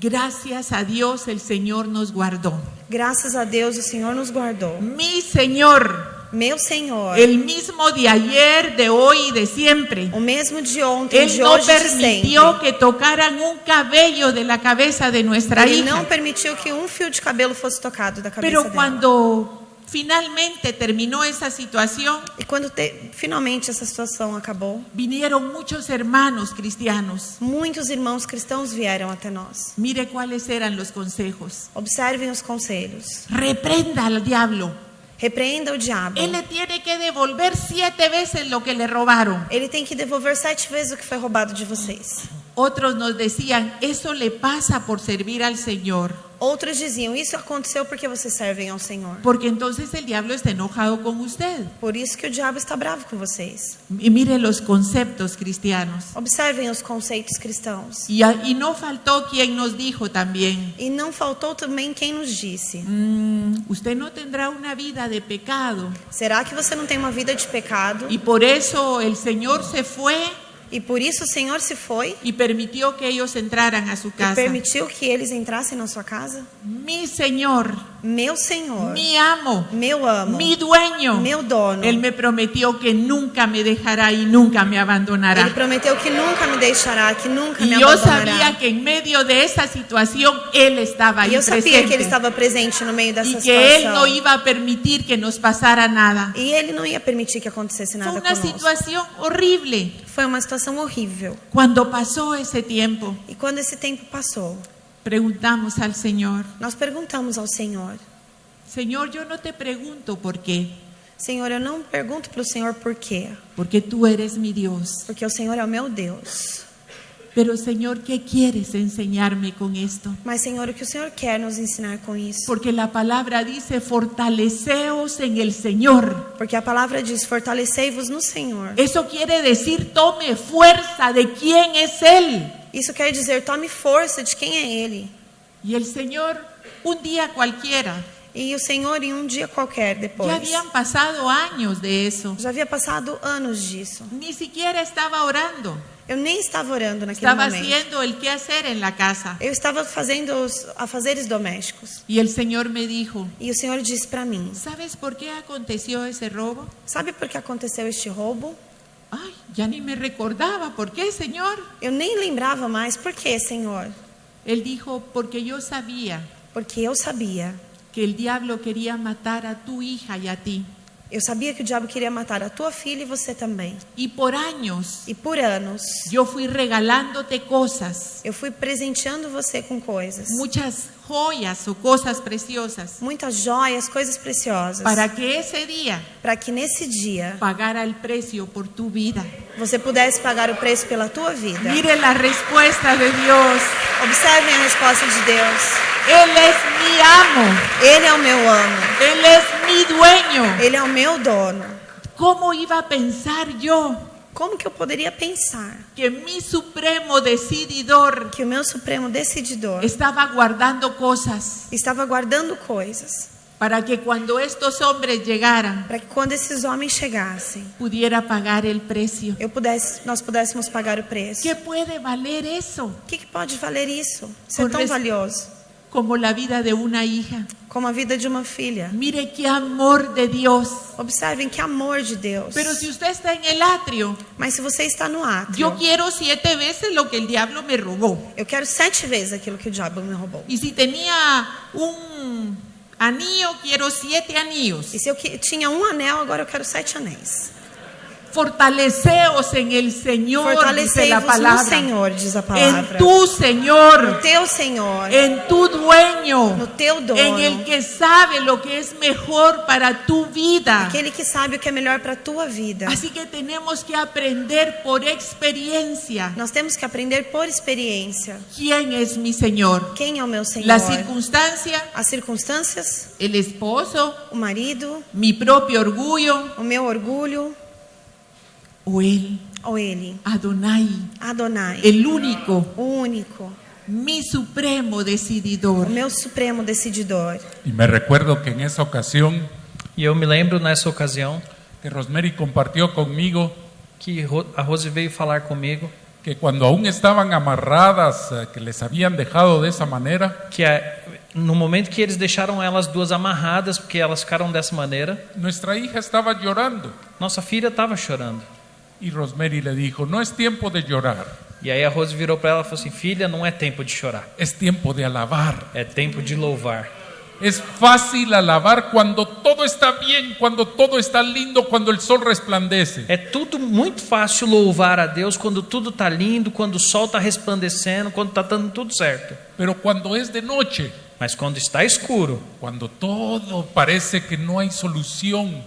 Gracias a Dios el Señor nos guardó. Graças a Deus o Senhor nos guardou. Mi Señor, Meu Senhor, el mismo de ayer, de hoy y de siempre. o mesmo de ontem, Él de no hoje e de permitió sempre. que tocaran un cabello de la cabeza de nuestra Ele não hija. permitiu que fio de cabelo fosse tocado da cabeça Pero dela. cuando finalmente terminó esa situación, E quando finalmente essa situação acabou, vinieron muchos hermanos cristianos. muitos irmãos cristãos vieram até nós. Mire cuáles eran los consejos. Observem os conselhos. Reprenda al diablo. Repreenda o diabo. Él le tiene que devolver 7 veces lo que le robaron. Ele tem que devolver 7 vezes o que foi roubado de vocês. Otros nos decían, eso le pasa por servir al Señor. Outros diziam, isso aconteceu porque vocês servem ao Senhor. Porque entonces el diablo está enojado con usted. Por isso que o diabo está bravo com vocês. Y mire los conceptos cristianos. Observem os conceitos cristãos. Y no faltó quien nos dijo también, E não faltou também quem nos disse: usted no tendrá una vida de pecado. será que você não tem uma vida de pecado? Y por eso el Señor se fue E por isso o Senhor se foi y permitió que ellos entraran a su e casa. permitiu que eles entrassem na sua casa? Mi Señor, Meu Senhor, mi amo, meu amo, mi dueño. meu dono. Él me prometió que nunca me dejará y nunca me Ele abandonará. prometeu que nunca me deixará, que nunca Y me yo abandonará. sabía que en medio de esa situación Él estaba E ahí eu sabia que Ele presente estava presente no meio dessa y que Él no situação. iba a permitir que nos pasara nada. E Ele não ia permitir que acontecesse Fue nada una conosco. situación horrible. Foi uma situação horrível. Cuando pasó ese tiempo, E quando esse tempo passou, preguntamos al Señor, nós perguntamos ao Senhor: Señor, yo no te pregunto por qué, Senhor, eu não pergunto para o Senhor por quê, porque tú eres mi Dios. porque o Senhor é o meu Deus. Pero Señor, ¿qué quieres enseñarme con esto? Mas, Senhor, o que o Senhor quer nos ensinar com isso? Porque la palabra dice, fortaleceos en el Señor. Porque a palavra diz: fortalecei-vos no Senhor. Eso quiere decir, tome fuerza de quién es Él. Isso quer dizer, tome força de quem é Ele. Y el Señor, un día cualquiera, E o Senhor, em dia qualquer ya depois, habían pasado años de eso, já havia passado anos disso. ni siquiera estaba orando, Eu nem estava orando naquele estaba momento. haciendo el qué hacer en la casa. Eu estava fazendo os afazeres domésticos. Y el Señor me dijo, E o Senhor disse para mim: ¿sabes por qué aconteció ese robo? sabe por que aconteceu este roubo? Ay, ya ni me recordaba. ¿Por qué, Señor? Eu nem lembrava mais. Por quê, Senhor? Él dijo, porque yo sabía Porque eu sabia. que el diablo quería matar a tu hija y a ti. Eu sabia que o diabo queria matar a tua filha e você também. Y por años E por anos, yo fui regalándote cosas, eu fui presenteando você com coisas. muchas joyas o cosas preciosas, Muitas joias, coisas preciosas. para que ese día Para que nesse dia pagara el precio por tu vida. você pudesse pagar o preço pela tua vida. Mire la respuesta de Dios. Observem a resposta de Deus. Él es mi amo, Ele é o meu amo. Él es mi dueño. Ele é o meu dono. ¿Cómo iba a pensar yo Como que eu poderia pensar que mi supremo decididor que o meu Supremo Decididor estaba guardando cosas estava guardando coisas para que cuando estos hombres llegaran para que quando esses homens chegassem, pudiera pagar el precio? nós pudéssemos pagar o preço? ¿Qué puede valer eso? O que pode valer isso? Isso é Por tão res- valioso Como la vida de una hija. como a vida de uma filha. Mire qué amor de Dios. Observem que amor de Deus. Pero si usted está en el atrio, Mas se você está no átrio, yo quiero 7 veces lo que el diablo me robó. eu quero 7 vezes aquilo que o diabo me roubou. Y si tenía un anillo, quiero 7 anillos. E se eu tinha um anel, agora eu quero 7 anéis. Fortaleceos en el Señor, dice la Fortalecei-vos no palabra. Senhor, diz a En palavra. tu No Señor, teu Senhor, en tu dueño, no teu dono, en el que sabe lo que es mejor para tu vida. aquele que sabe o que é melhor para a tua vida. Así que tenemos que aprender por experiencia Nós temos que aprender por experiência. quién es mi Señor. Quem é o meu Senhor? La circunstancia, As circunstâncias, el esposo, o marido, mi propio orgullo o meu orgulho o Él, ou Ele? Adonai, Adonai, el único, o único, mi supremo o decididor. meu Supremo Decididor. Y me recuerdo que en esa ocasión E eu me lembro nessa ocasião que Rosemary compartió conmigo que a Rose veio falar comigo que cuando aún estaban amarradas, que les habían dejado de esa manera, que no momento que eles deixaram elas duas amarradas, porque elas ficaram dessa maneira, nuestra hija estaba llorando. nossa filha estava chorando. Y Rosemary le dijo, no es tiempo de llorar, E aí a Rose virou para ela e falou assim: filha, não é tempo de chorar, es tiempo de alabar. é tempo de louvar. Es fácil alabar cuando todo está bien, cuando todo está lindo, cuando el sol resplandece. É tudo muito fácil louvar a Deus quando tudo está lindo, quando o sol está resplandecendo, quando está dando tudo certo. Pero cuando es de noche, Mas quando está escuro, cuando todo parece que no hay solución,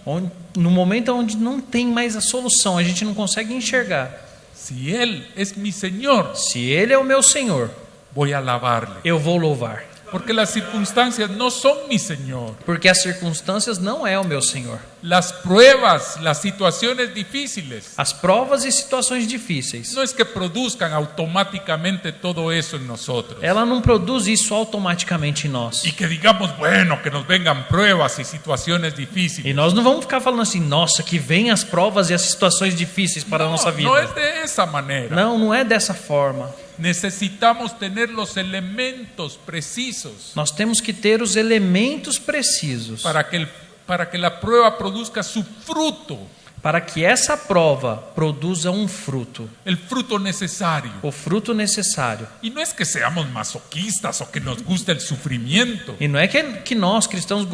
no momento onde não tem mais a solução, a gente não consegue enxergar. si Él es mi Señor, Se Ele é o meu Senhor, voy a alabarle. eu vou louvar. Porque las circunstancias no son mi Señor. Porque as circunstâncias não é o meu Senhor. Las pruebas, las situaciones difíciles, As provas e situações difíceis, no es que produzcan automáticamente todo eso en nosotros. ela não produz isso automaticamente em nós. Y que digamos, bueno, que nos vengan pruebas y situaciones E difíciles. nós não vamos ficar falando assim: nossa, que vem as provas e as situações difíceis para a nossa vida. No es de esa manera. Não, não é dessa forma. Necesitamos tener los elementos precisos Nós temos que ter os elementos precisos para que la prueba produzca su fruto, para que essa prova produza um fruto, el fruto necesario. o fruto necessário. Y no es que seamos masoquistas o que nos guste el sufrimiento. E não é que nós cristãos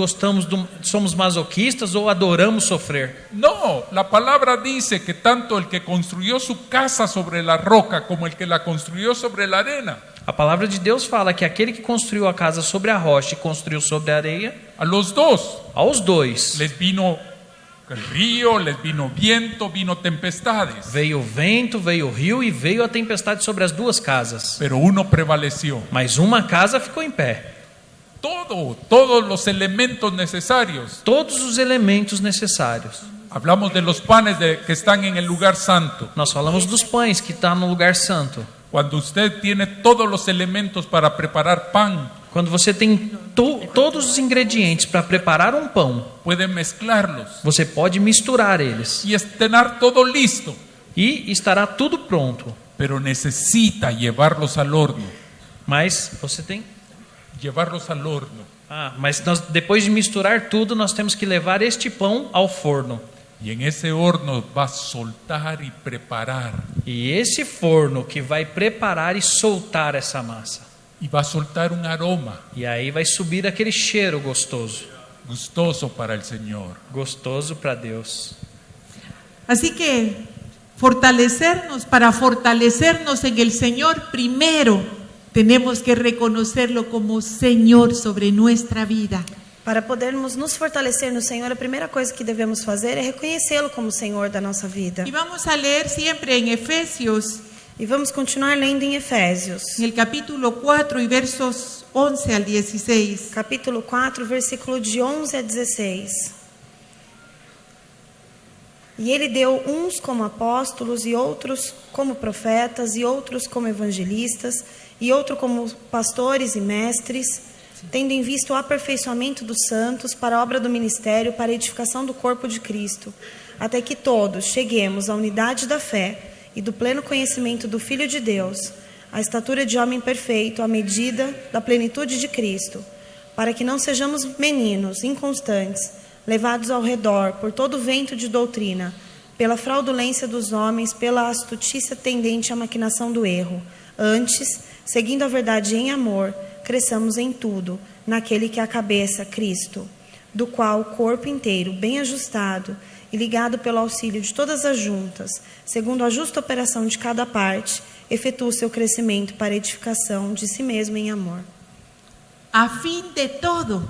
somos masoquistas ou adoramos sofrer. No, la palabra dice que tanto el que construyó su casa sobre la roca como el que la construyó sobre la arena, A palavra de Deus fala que aquele que construiu a casa sobre a rocha e construiu sobre a areia, a los dos aos dois les vino el río, les vino viento, vino tempestades, veio o vento, veio o rio e veio a tempestade sobre as duas casas. pero uno prevaleció. Mas uma casa ficou em pé. Todos los elementos necesarios. Todos os elementos necessários. Hablamos de los panes que están en el lugar santo. Nós falamos dos pães que estão no lugar santo. Cuando usted tiene todos los elementos para preparar pan, Quando você tem todos os ingredientes para preparar um pão, puede mezclarlos você pode misturar eles y tener todo listo, e estará tudo pronto. pero necesita llevarlos al horno. Mas você tem... Llevarlos al horno. Mas depois de misturar tudo, nós temos que levar este pão ao forno. Y en ese horno va a soltar y preparar. E esse forno que vai preparar e soltar essa massa. Y va a soltar un aroma. E aí vai subir aquele cheiro gostoso. gustoso para el Señor. Gostoso para Deus. Así que para fortalecernos en el Señor, primero tenemos que reconocerlo como Señor sobre nuestra vida. Para podermos nos fortalecer no Senhor, a primeira coisa que devemos fazer é reconhecê-lo como Senhor da nossa vida. Y vamos a leer siempre en Efesios, E vamos continuar lendo em Efésios, en el capítulo 4 y versos 11 al 16. capítulo 4, versículo de 11 a 16. E ele deu uns como apóstolos, e outros como profetas, e outros como evangelistas, e outros como pastores e mestres, tendo em vista o aperfeiçoamento dos santos para a obra do ministério, para a edificação do corpo de Cristo, até que todos cheguemos à unidade da fé e do pleno conhecimento do Filho de Deus, à estatura de homem perfeito, à medida da plenitude de Cristo, para que não sejamos meninos inconstantes, levados ao redor por todo vento de doutrina, pela fraudulência dos homens, pela astutícia tendente à maquinação do erro. Antes, seguindo a verdade em amor, cresçamos em tudo, naquele que é a cabeça, Cristo, do qual o corpo inteiro, bem ajustado e ligado pelo auxílio de todas as juntas, segundo a justa operação de cada parte, efetua o seu crescimento para a edificação de si mesmo em amor. A fin de todo,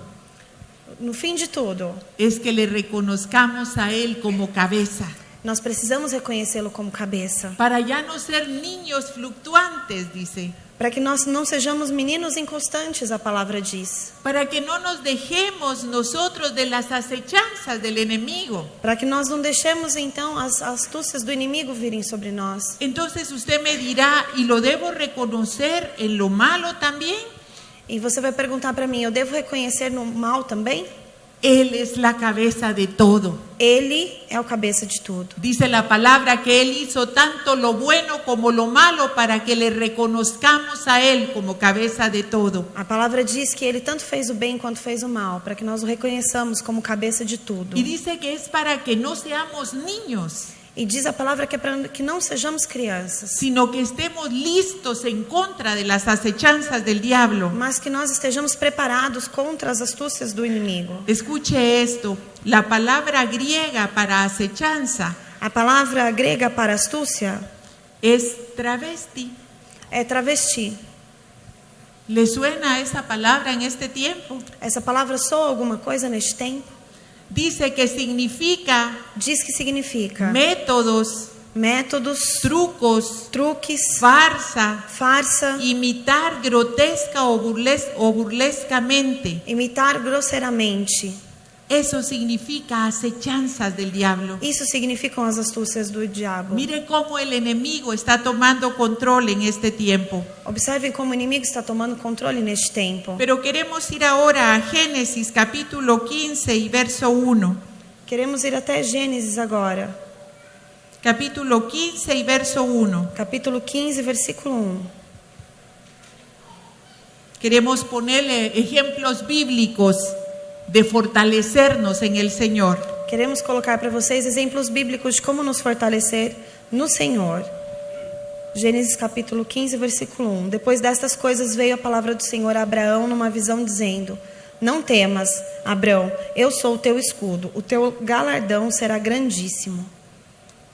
No fim de tudo, es que le reconozcamos a Él como cabeza, nós precisamos reconhecê-lo como cabeça, para ya no ser niños fluctuantes, dice, para que nós não sejamos meninos inconstantes, a palavra diz, para que no nos dejemos nosotros de las acechanzas del enemigo. para que nós não deixemos então as astúcias do inimigo virem sobre nós. Entonces usted me dirá, ¿y lo debo reconocer en lo malo también? E você vai perguntar para mim, eu devo reconhecer no mal também? Él es la cabeza de todo. Ele é o cabeça de tudo. Dice la palabra que Él hizo tanto lo bueno como lo malo para que le reconozcamos a Él como cabeza de todo. A palavra diz que ele tanto fez o bem quanto fez o mal, para que nós o reconheçamos como cabeça de tudo. Y dice que es para que no seamos niños, E diz a palavra que é para que não sejamos crianças, sino que estemos listos en contra de las acechanzas del diablo. mas que nós estejamos preparados contra as astúcias do inimigo. Escuche esto, la palabra griega para acechanza A palavra grega para astúcia es travesti. é travesti. ¿Le suena esa palabra en este tiempo? Essa palavra soa alguma coisa neste tempo? Dice que significa Diz que significa métodos, métodos, trucos, truques, farsa, farsa, imitar grotesca o burlescamente. imitar grosseiramente. Eso significa acechanzas del diablo. Isso significam as astúcias do diabo. Mire cómo el enemigo está tomando control en este tiempo. Observem como o inimigo está tomando controle neste tempo. Pero queremos ir ahora a Génesis capítulo 15 y verso 1. Queremos ir até Gênesis agora. Capítulo 15 y verso 1. Capítulo 15, versículo 1. Queremos ponerle ejemplos bíblicos de fortalecernos en el Señor. Queremos colocar para vocês exemplos bíblicos de como nos fortalecer no Senhor. Gênesis capítulo 15, versículo 1. Depois destas coisas veio a palavra do Senhor a Abraão numa visão dizendo: Não temas, Abraão, eu sou o teu escudo, o teu galardão será grandíssimo.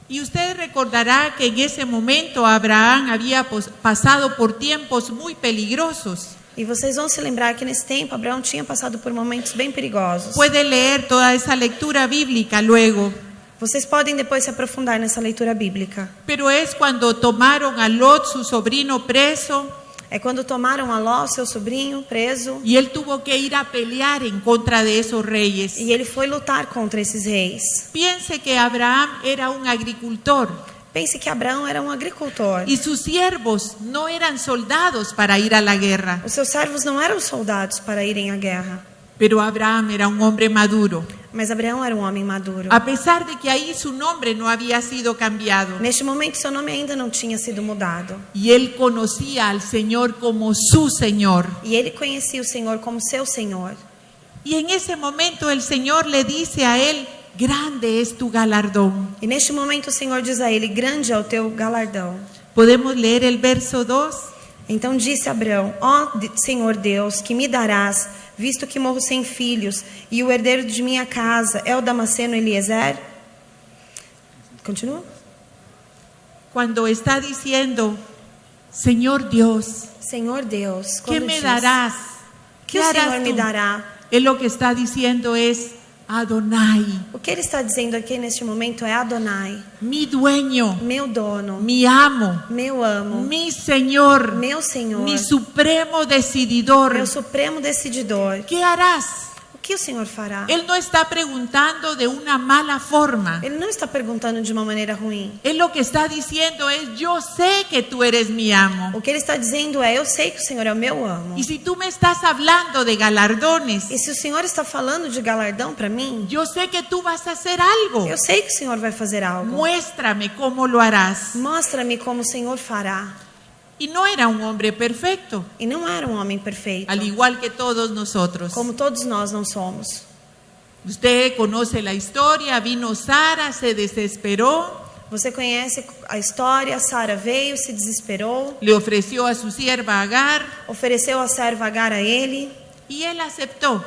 Y usted recordará que en ese momento Abraham había pasado por tiempos muy peligrosos. E vocês vão se lembrar que nesse tempo Abraão tinha passado por momentos bem perigosos. Puede leer toda esa lectura bíblica luego. Vocês podem depois se aprofundar nessa leitura bíblica. Pero es cuando tomaron a Lot, su sobrino, preso, É quando tomaram a Ló, seu sobrinho, preso, y él tuvo que ir a pelear en contra de esos reyes. e ele foi lutar contra esses reis. Piense que Abraham era un agricultor Pense que Abraão era um agricultor. y sus siervos no eran soldados para ir a la guerra. Os seus servos não eram soldados para irem à guerra. Pero Abraham era un hombre maduro, Mas Abraão era um homem maduro. a pesar de que ahí su nombre no había sido cambiado. Neste momento, seu nome ainda não tinha sido mudado. Y él conocía al Señor como su Señor. E ele conhecia o Senhor como seu Senhor. Y en ese momento el Señor le dice a él: grande es tu galardón. E neste momento, o Senhor diz a ele: Grande é o teu galardão. Podemos leer el verso 2. Então disse Abrão: Senhor Deus, que me darás, visto que morro sem filhos, e o herdeiro de minha casa é o Damasceno Eliezer? Continua. Cuando está diciendo, Señor Dios, Senhor Deus, ¿qué quando me diz, darás? que ¿Qué o Senhor harás me tú? dará? Él lo que está diciendo es, Adonai, O que ele está dizendo aqui neste momento é Adonai, mi dueño, meu dono, mi amo, meu amo, mi Señor, meu Senhor, mi supremo decididor. meu supremo decididor. ¿Qué harás? O que o Senhor fará? Él no está preguntando de una mala forma. Ele não está perguntando de uma maneira ruim. Él lo que está diciendo es, yo sé que tú eres mi amo. O que ele está dizendo é: eu sei que o Senhor é o meu amo. Y si tú me estás hablando de galardones, E se o Senhor está falando de galardão para mim, yo sé que tú vas a hacer algo. eu sei que o Senhor vai fazer algo. Muéstrame cómo lo harás. Mostra-me como o Senhor fará. Y no era un hombre perfecto, E não era um homem perfeito, al igual que todos nosotros. como todos nós não somos. Usted conoce la historia, vino Sara, se desesperó, Você conhece a história. Sara veio, se desesperou, le ofreció a su sierva Agar ofereceu a serva Agar a ele, y él aceptó.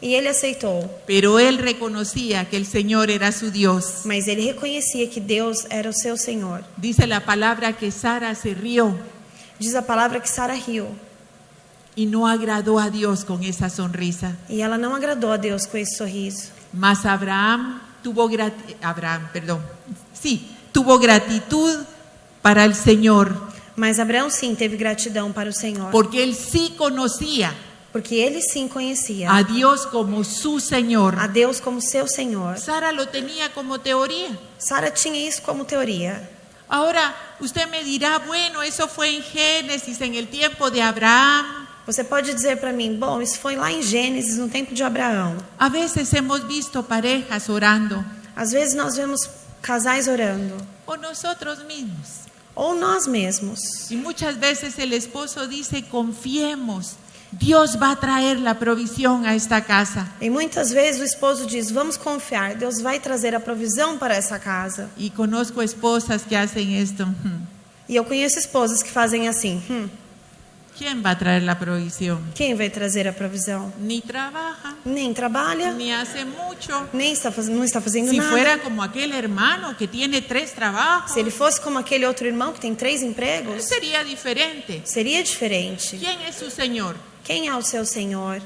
e ele aceitou. Pero él reconocía que el Señor era su Dios. Mas ele reconhecia que Deus era o seu Senhor. Dice la palabra que Sara se rió Diz a palavra que Sara riu, y no agradó a Dios con esa sonrisa. e ela não agradou a Deus com esse sorriso. Mas tuvo gratitud para el Señor, Mas Abraão sim teve gratidão para o Senhor, porque él sí conocía porque ele sim conhecia a Dios como su Señor. a Deus como seu Senhor. Sara lo tenía como teoría. Sara tinha isso como teoria. Ahora, usted me dirá, bueno, eso fue en Génesis, en el tiempo de Abraham. Você pode dizer para mim: bom, isso foi lá em Gênesis, no tempo de Abraão. A veces hemos visto parejas orando, Às vezes nós vemos casais orando, o nosotros mismos. ou nós mesmos. Y muchas veces el esposo dice, confiemos, Dios va a traer la provisión a esta casa. E muitas vezes o esposo diz: vamos confiar, Deus vai trazer a provisão para essa casa. Y conozco esposas que hacen esto. E eu conheço esposas que fazem assim: ¿Quién va a traer la provisión? quem vai trazer a provisão? Ni trabaja, Nem trabalha, ni hace mucho. nem não está fazendo Si nada. fuera como aquel hermano que tiene 3 trabajos, Se ele fosse como aquele outro irmão que tem 3 empregos, sería diferente. seria diferente. ¿Quién es su Señor? Quem é o seu Senhor?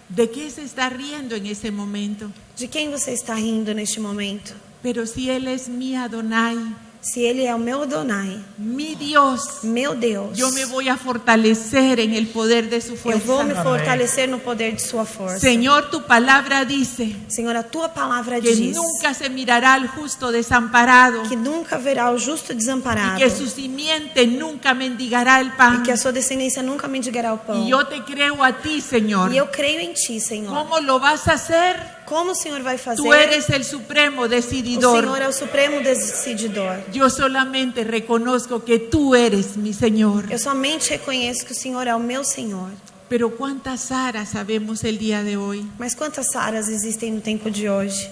¿De qué se está riendo en ese momento? De quem você está rindo neste momento? Pero si Él es mi Adonai, Se ele é o meu Adonai, mi Dios, meu Deus, yo me voy a fortalecer en el poder de su eu vou me fuerza. fortalecer no poder de sua força. Señor, tu palabra dice Senhor, a tua palavra que diz nunca se mirará al justo desamparado que nunca verá o justo y desamparado, que su simiente nunca mendigará el pan. e que a sua descendência nunca mendigará o pão. Y yo te creo a ti, Señor. E eu creio em ti, Senhor. ¿Cómo lo vas a hacer? Como o Senhor vai fazer? Tú eres el supremo O decididor. Senhor é o supremo decididor. Yo solamente reconozco que tú eres mi Señor. Eu somente reconheço que o Senhor é o meu Senhor. Pero ¿cuántas Saras sabemos el día de hoy? Mas quantas Saras existem no tempo de hoje?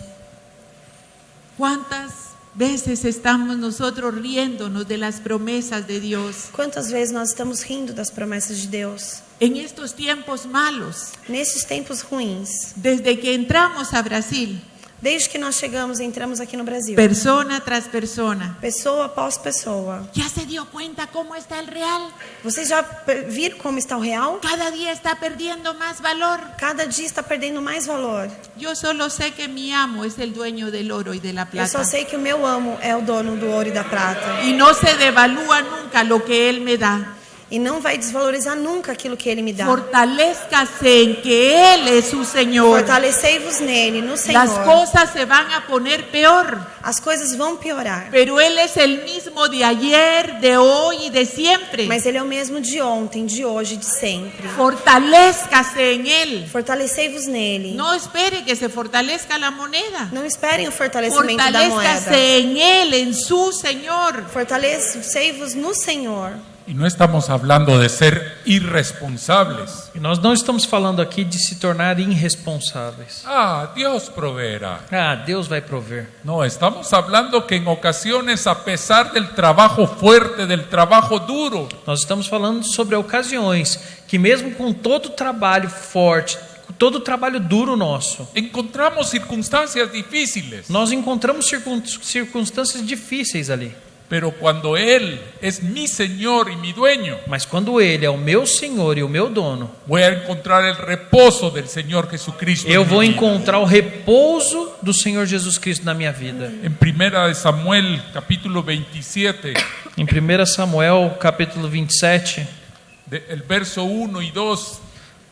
¿Cuántas veces estamos nosotros riéndonos de las promesas de Dios? Quantas vezes nós estamos rindo das promessas de Deus? En estos tiempos malos, Nesses tempos ruins, desde que entramos a Brasil, desde que nós chegamos e entramos aqui no Brasil, persona tras persona, pessoa após pessoa, ¿ya se dio cuenta cómo está el real? vocês já viram como está o real? Cada día está perdiendo más valor. Cada dia está perdendo mais valor. Yo solo sé que mi amo es el dueño del oro y de la Eu só plata. sei que o meu amo é o dono do ouro e da prata. Y no se devalúa nunca lo que Él me da. E não vai desvalorizar nunca aquilo que Ele me dá. Fortalezcase en que Él es su Señor. Fortalecei-vos nele, no Las Senhor. cosas se van a poner peor, As coisas vão piorar. pero Él es el mismo de ayer, de hoy y de siempre. Mas Ele é o mesmo de ontem, de hoje e de sempre. Fortalezcase en Él. Fortalecei-vos nele. No espere que se fortalezca la moneda. Não esperem o fortalecimento da moeda. Fortalezcase en Él, en su Señor. Fortalecei-vos no Senhor. Y no estamos hablando de ser irresponsables. E nós não estamos falando aqui de se tornar irresponsáveis. Ah, Dios proveerá. Ah, Deus vai prover. No, estamos hablando que en ocasiones, a pesar del trabajo fuerte, del trabajo duro, Nós estamos falando sobre ocasiões que mesmo com todo o trabalho forte, com todo o trabalho duro nosso, encontramos circunstancias difíciles. nós encontramos circunstâncias difíceis ali. Pero cuando Él es mi Señor y mi dueño, Mas quando Ele é o meu Senhor e o meu dono, voy a encontrar el reposo del Señor Jesucristo. eu en vou mi vida. encontrar o repouso do Senhor Jesus Cristo na minha vida. En 1 Samuel capítulo 27, Em 1 Samuel, capítulo 27, el verso 1 y 2,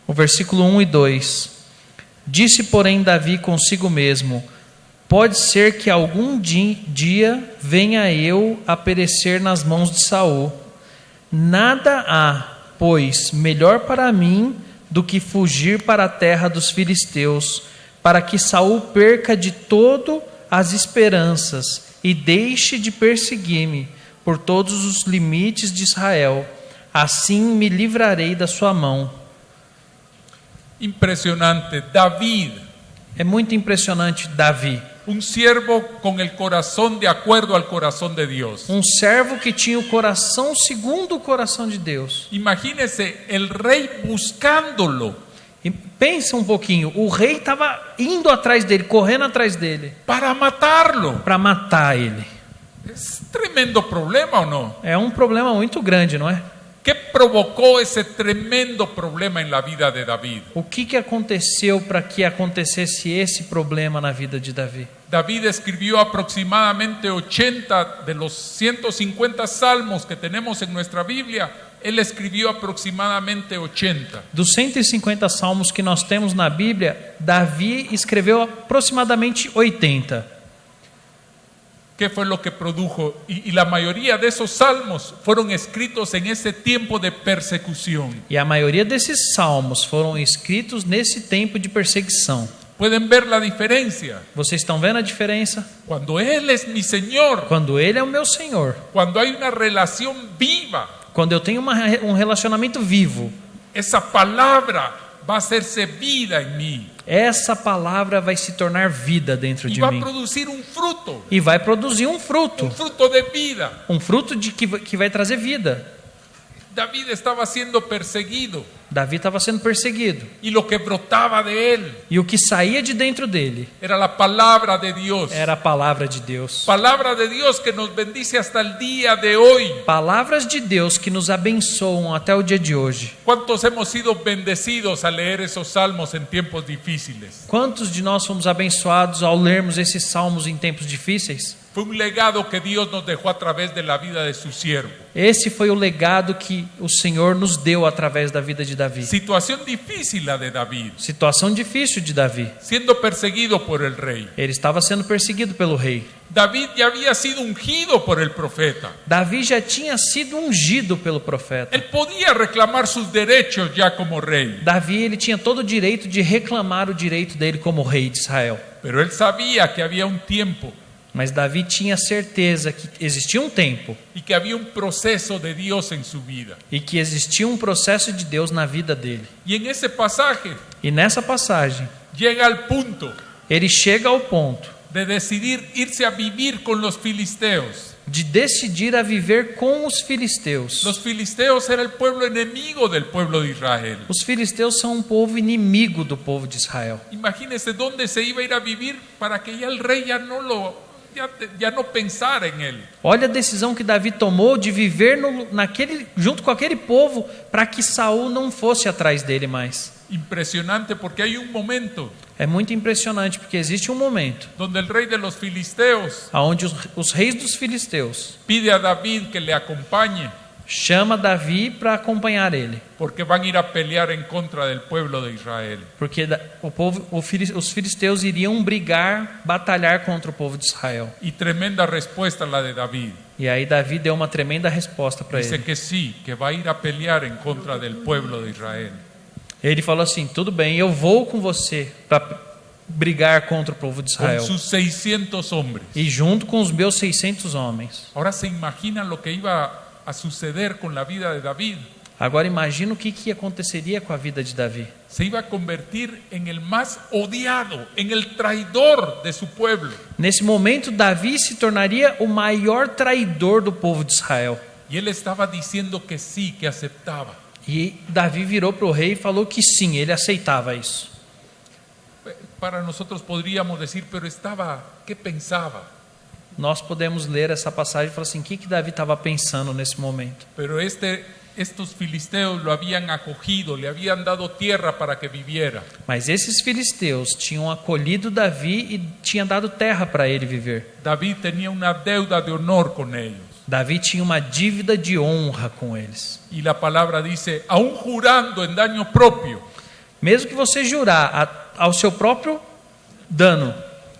o versículo 1 e 2. Disse, porém, Davi consigo mesmo: pode ser que algum dia venha eu a perecer nas mãos de Saul. Nada há, pois, melhor para mim do que fugir para a terra dos filisteus, para que Saul perca de todo as esperanças e deixe de perseguir-me por todos os limites de Israel. Assim me livrarei da sua mão. impresionante. David, É muito impressionante Davi, un siervo con el corazón de acuerdo al corazón de Dios. um servo que tinha o coração segundo o coração de Deus. Imagínese el rey buscándolo E pensa um pouquinho, o rei estava indo atrás dele, correndo atrás dele, para matarlo. para matar ele. Es tremendo problema, ¿o no? É um problema muito grande, não é? ¿Qué provocó ese tremendo problema en la vida de David? O que aconteceu para que acontecesse esse problema na vida de Davi? David escribió aproximadamente 80 de los 150 salmos que tenemos en nuestra Biblia. Él escribió aproximadamente 80. Dos 150 salmos que nós temos na Bíblia, Davi escreveu aproximadamente 80. ¿Qué fue lo que produjo? Y la mayoría de esos salmos fueron escritos en ese tiempo de persecución. E a maioria desses salmos foram escritos nesse tempo de perseguição. ¿Pueden ver la diferencia? Vocês estão vendo a diferença? Cuando Él es mi Señor, Quando Ele é o meu Senhor, cuando hay una relación viva, quando eu tenho um relacionamento vivo, esa palabra va a hacerse vida en mí essa palavra vai se tornar vida dentro y de va a mim. producir un fruto E vai produzir um fruto de vida. um fruto que vai trazer vida. David estaba siendo perseguido Davi estava sendo perseguido. y lo que brotaba de él E o que saía de dentro dele era la palabra de Dios. era a palavra de Deus. Palabra de Dios que nos bendice hasta el día de hoy. Palavras de Deus que nos abençoam até o dia de hoje. ¿Cuántos hemos sido bendecidos al leer esos salmos en tiempos difíciles? Quantos de nós fomos abençoados ao lermos esses salmos em tempos difíceis? Fue un legado que Dios nos dejó a través de la vida de su siervo. Esse foi o legado que o Senhor nos deu através da vida de Davi. Situación difícil la de David, Situação difícil de Davi. siendo perseguido por el rey. Ele estava sendo perseguido pelo rei. David ya había sido ungido por el profeta. Davi já tinha sido ungido pelo profeta. Él podía reclamar sus derechos ya como rey, Davi, ele tinha todo o direito de reclamar o direito dele como rei de Israel. pero él sabía que había un tiempo Mas Davi tinha certeza que existia um tempo y que había un proceso de Dios en su vida. e que existia um processo de Deus na vida dele. Y en ese pasaje E nessa passagem, llega al punto ele chega ao ponto de decidir irse a vivir con los filisteos. de decidir a viver com os filisteus. Los filisteos era el pueblo enemigo del pueblo de Israel. Os filisteus são um povo inimigo do povo de Israel. Imagínese dónde se iba a ir a vivir para que ya el rey ya no pensara en él. Olha a decisão que Davi tomou de viver junto com aquele povo para que Saul não fosse atrás dele mais. Impresionante, porque hay un momento É muito impressionante porque existe um momento donde el rey de los filisteos onde os reis dos filisteus pide a David que le acompañe chama Davi para acompanhar ele, porque van a ir a pelear en contra del pueblo de Israel. porque os filisteus iriam batalhar contra o povo de Israel. Y tremenda respuesta la de David. E aí Davi deu uma tremenda resposta para Dice ele. que sí, que va a ir a pelear en contra del pueblo de Israel. Ele falou assim: tudo bem, eu vou com você para brigar contra o povo de Con Israel. sus 600 hombres. E junto com os meus 600 homens. Ahora se imaginan lo que iba a suceder con la vida de David. Agora imagina o que aconteceria com a vida de Davi. Se iba a convertir en el más odiado, en el traidor de su pueblo. Nesse momento, Davi se tornaria o maior traidor do povo de Israel. Y él estaba diciendo que sí, que aceptaba. E Davi virou para o rei e falou que sim, ele aceitava isso. Para nosotros podríamos decir, pero ¿qué pensaba? Nós podemos ler essa passagem e falar assim, o que Davi estava pensando nesse momento? Pero estos filisteos lo habían acogido, le habían dado tierra para que viviera. Mas esses filisteus tinham acolhido Davi e tinham dado terra para ele viver. David tenía una deuda de honor con ellos. Davi tinha uma dívida de honra com eles. Y la palabra dice, aún jurando en daño propio, Mesmo que você jurar ao seu próprio dano,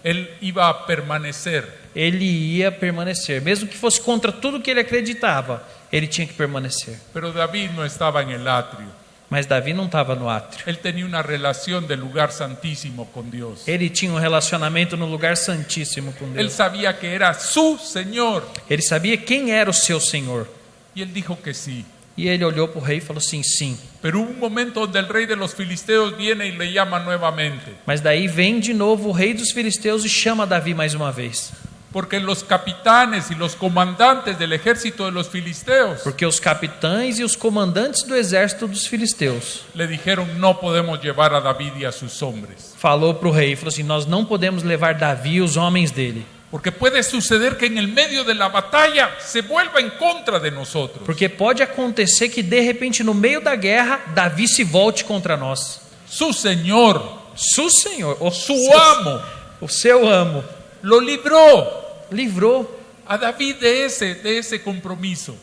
él iba a permanecer. ele ia permanecer. Mesmo que fosse contra tudo que ele acreditava, ele tinha que permanecer. Pero David no estaba en el atrio. Mas Davi não estava no átrio. Él tenía una relación del lugar santísimo con Dios. Ele tinha um relacionamento no lugar santíssimo com Él Deus. sabía que era su Señor. Ele sabia quem era o seu Senhor. Y él dijo que sí. E ele olhou para o rei e falou assim, sim. Pero hubo un momento donde el rey de los filisteos viene y le llama nuevamente. Mas daí vem de novo o rei dos filisteus e chama Davi mais uma vez. Porque los capitanes y los comandantes del ejército de los filisteos Porque os capitães e os comandantes do exército dos filisteus le dijeron, no podemos llevar a David y a sus hombres. falou para o rei e falou assim, nós não podemos levar Davi e os homens dele. Porque puede suceder que en el medio de la batalla se vuelva en contra de nosotros. Porque pode acontecer que de repente no meio da guerra, Davi se volte contra nós. Su Señor, Su Senhor, su amo, o seu amo, lo libró livrou a David de ese compromiso.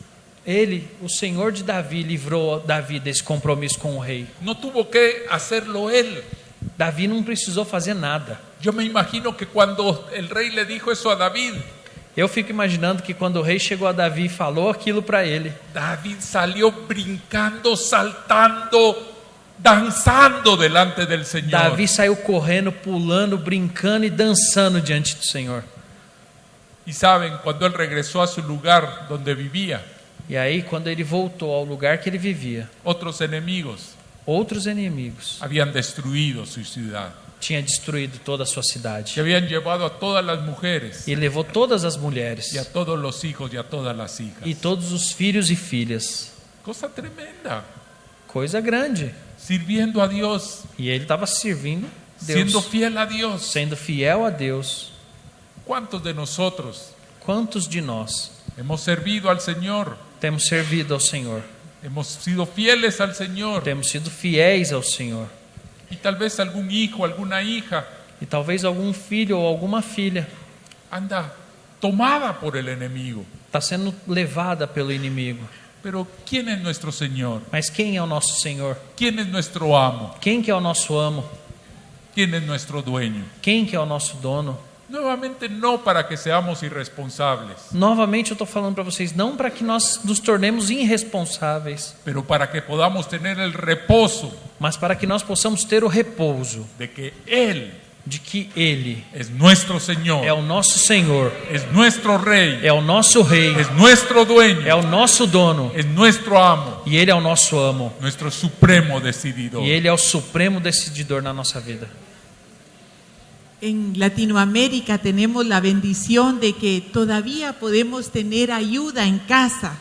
ele, o Senhor de Davi, livrou Davi desse compromisso com o rei. No tuvo que hacerlo él. Davi não precisou fazer nada. Yo me imagino que cuando el rey le dijo eso a David, Eu fico imaginando que quando o rei chegou a Davi e falou aquilo para ele, David salió brincando, saltando, danzando delante del Señor. Davi saiu correndo, pulando, brincando e dançando diante do Senhor. Y saben, cuando él regresó a su lugar donde vivía, E aí, quando ele voltou ao lugar que ele vivia, otros enemigos outros inimigos habían destruido su ciudad. tinham destruído toda a sua cidade. Se habían llevado a todas las mujeres E levou todas as mulheres, y a todos los hijos y a todas las hijas. e todos os filhos e filhas. Cosa tremenda. Coisa grande. Sirviendo a Dios, E ele estava servindo siendo Deus, fiel a Dios. sendo fiel a Deus. ¿Cuántos de nosotros Quantos de nós hemos servido al Señor? temos servido ao Senhor? Hemos sido fieles al Señor. Temos sido fiéis ao Senhor. Y tal vez algún hijo, alguna hija E talvez algum filho ou alguma filha anda tomada por el enemigo. está sendo levada pelo inimigo. Pero ¿quién es nuestro Señor? Mas quem é o nosso Senhor? ¿Quién es nuestro amo? Quem que é o nosso amo? ¿Quién es nuestro dueño? Quem que é o nosso dono? Nuevamente no para que seamos irresponsables, Novamente eu estou falando para vocês, não para que nós nos tornemos irresponsáveis, pero para que podamos tener el reposo mas para que nós possamos ter o repouso de que Él de que Ele es nuestro Señor, é o nosso Senhor, es nuestro Rey, é o nosso Rei, es nuestro dueño, é o nosso dono, es nuestro amo, e Ele é o nosso amo, nuestro supremo decididor. e Ele é o supremo decididor na nossa vida. En Latinoamérica tenemos la bendición de que todavía podemos tener ayuda en casa.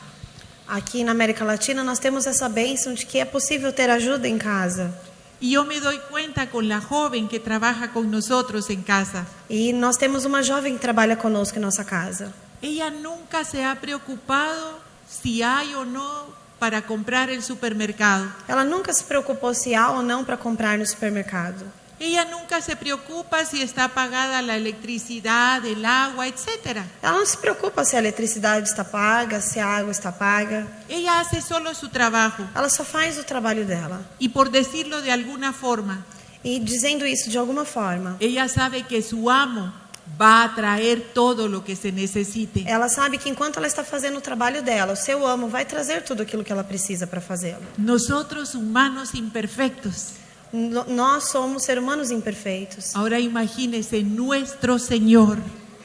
Aqui na América Latina nós temos essa bênção de que é possível ter ajuda em casa. Y yo me doy cuenta con la joven que trabaja con nosotros en casa. E nós temos uma jovem que trabalha conosco em nossa casa. Ella nunca se ha preocupado si hay o no para comprar el supermercado. Ela nunca se preocupou se há ou não para comprar no supermercado. Ella nunca se preocupa si está pagada la electricidad, el agua, etcétera. Ela não se preocupa se a eletricidade está paga, se a água está paga. Ella hace solo su trabajo. Ela só faz o trabalho dela. Y por decirlo de alguna forma, E dizendo isso de alguma forma, ella sabe que su amo va a traer todo lo que se necesite. ela sabe que enquanto ela está fazendo o trabalho dela, o seu amo vai trazer tudo aquilo que ela precisa para fazê-lo. Nosotros, humanos imperfectos. Nós somos seres humanos imperfeitos. Ahora imagínese nuestro Señor.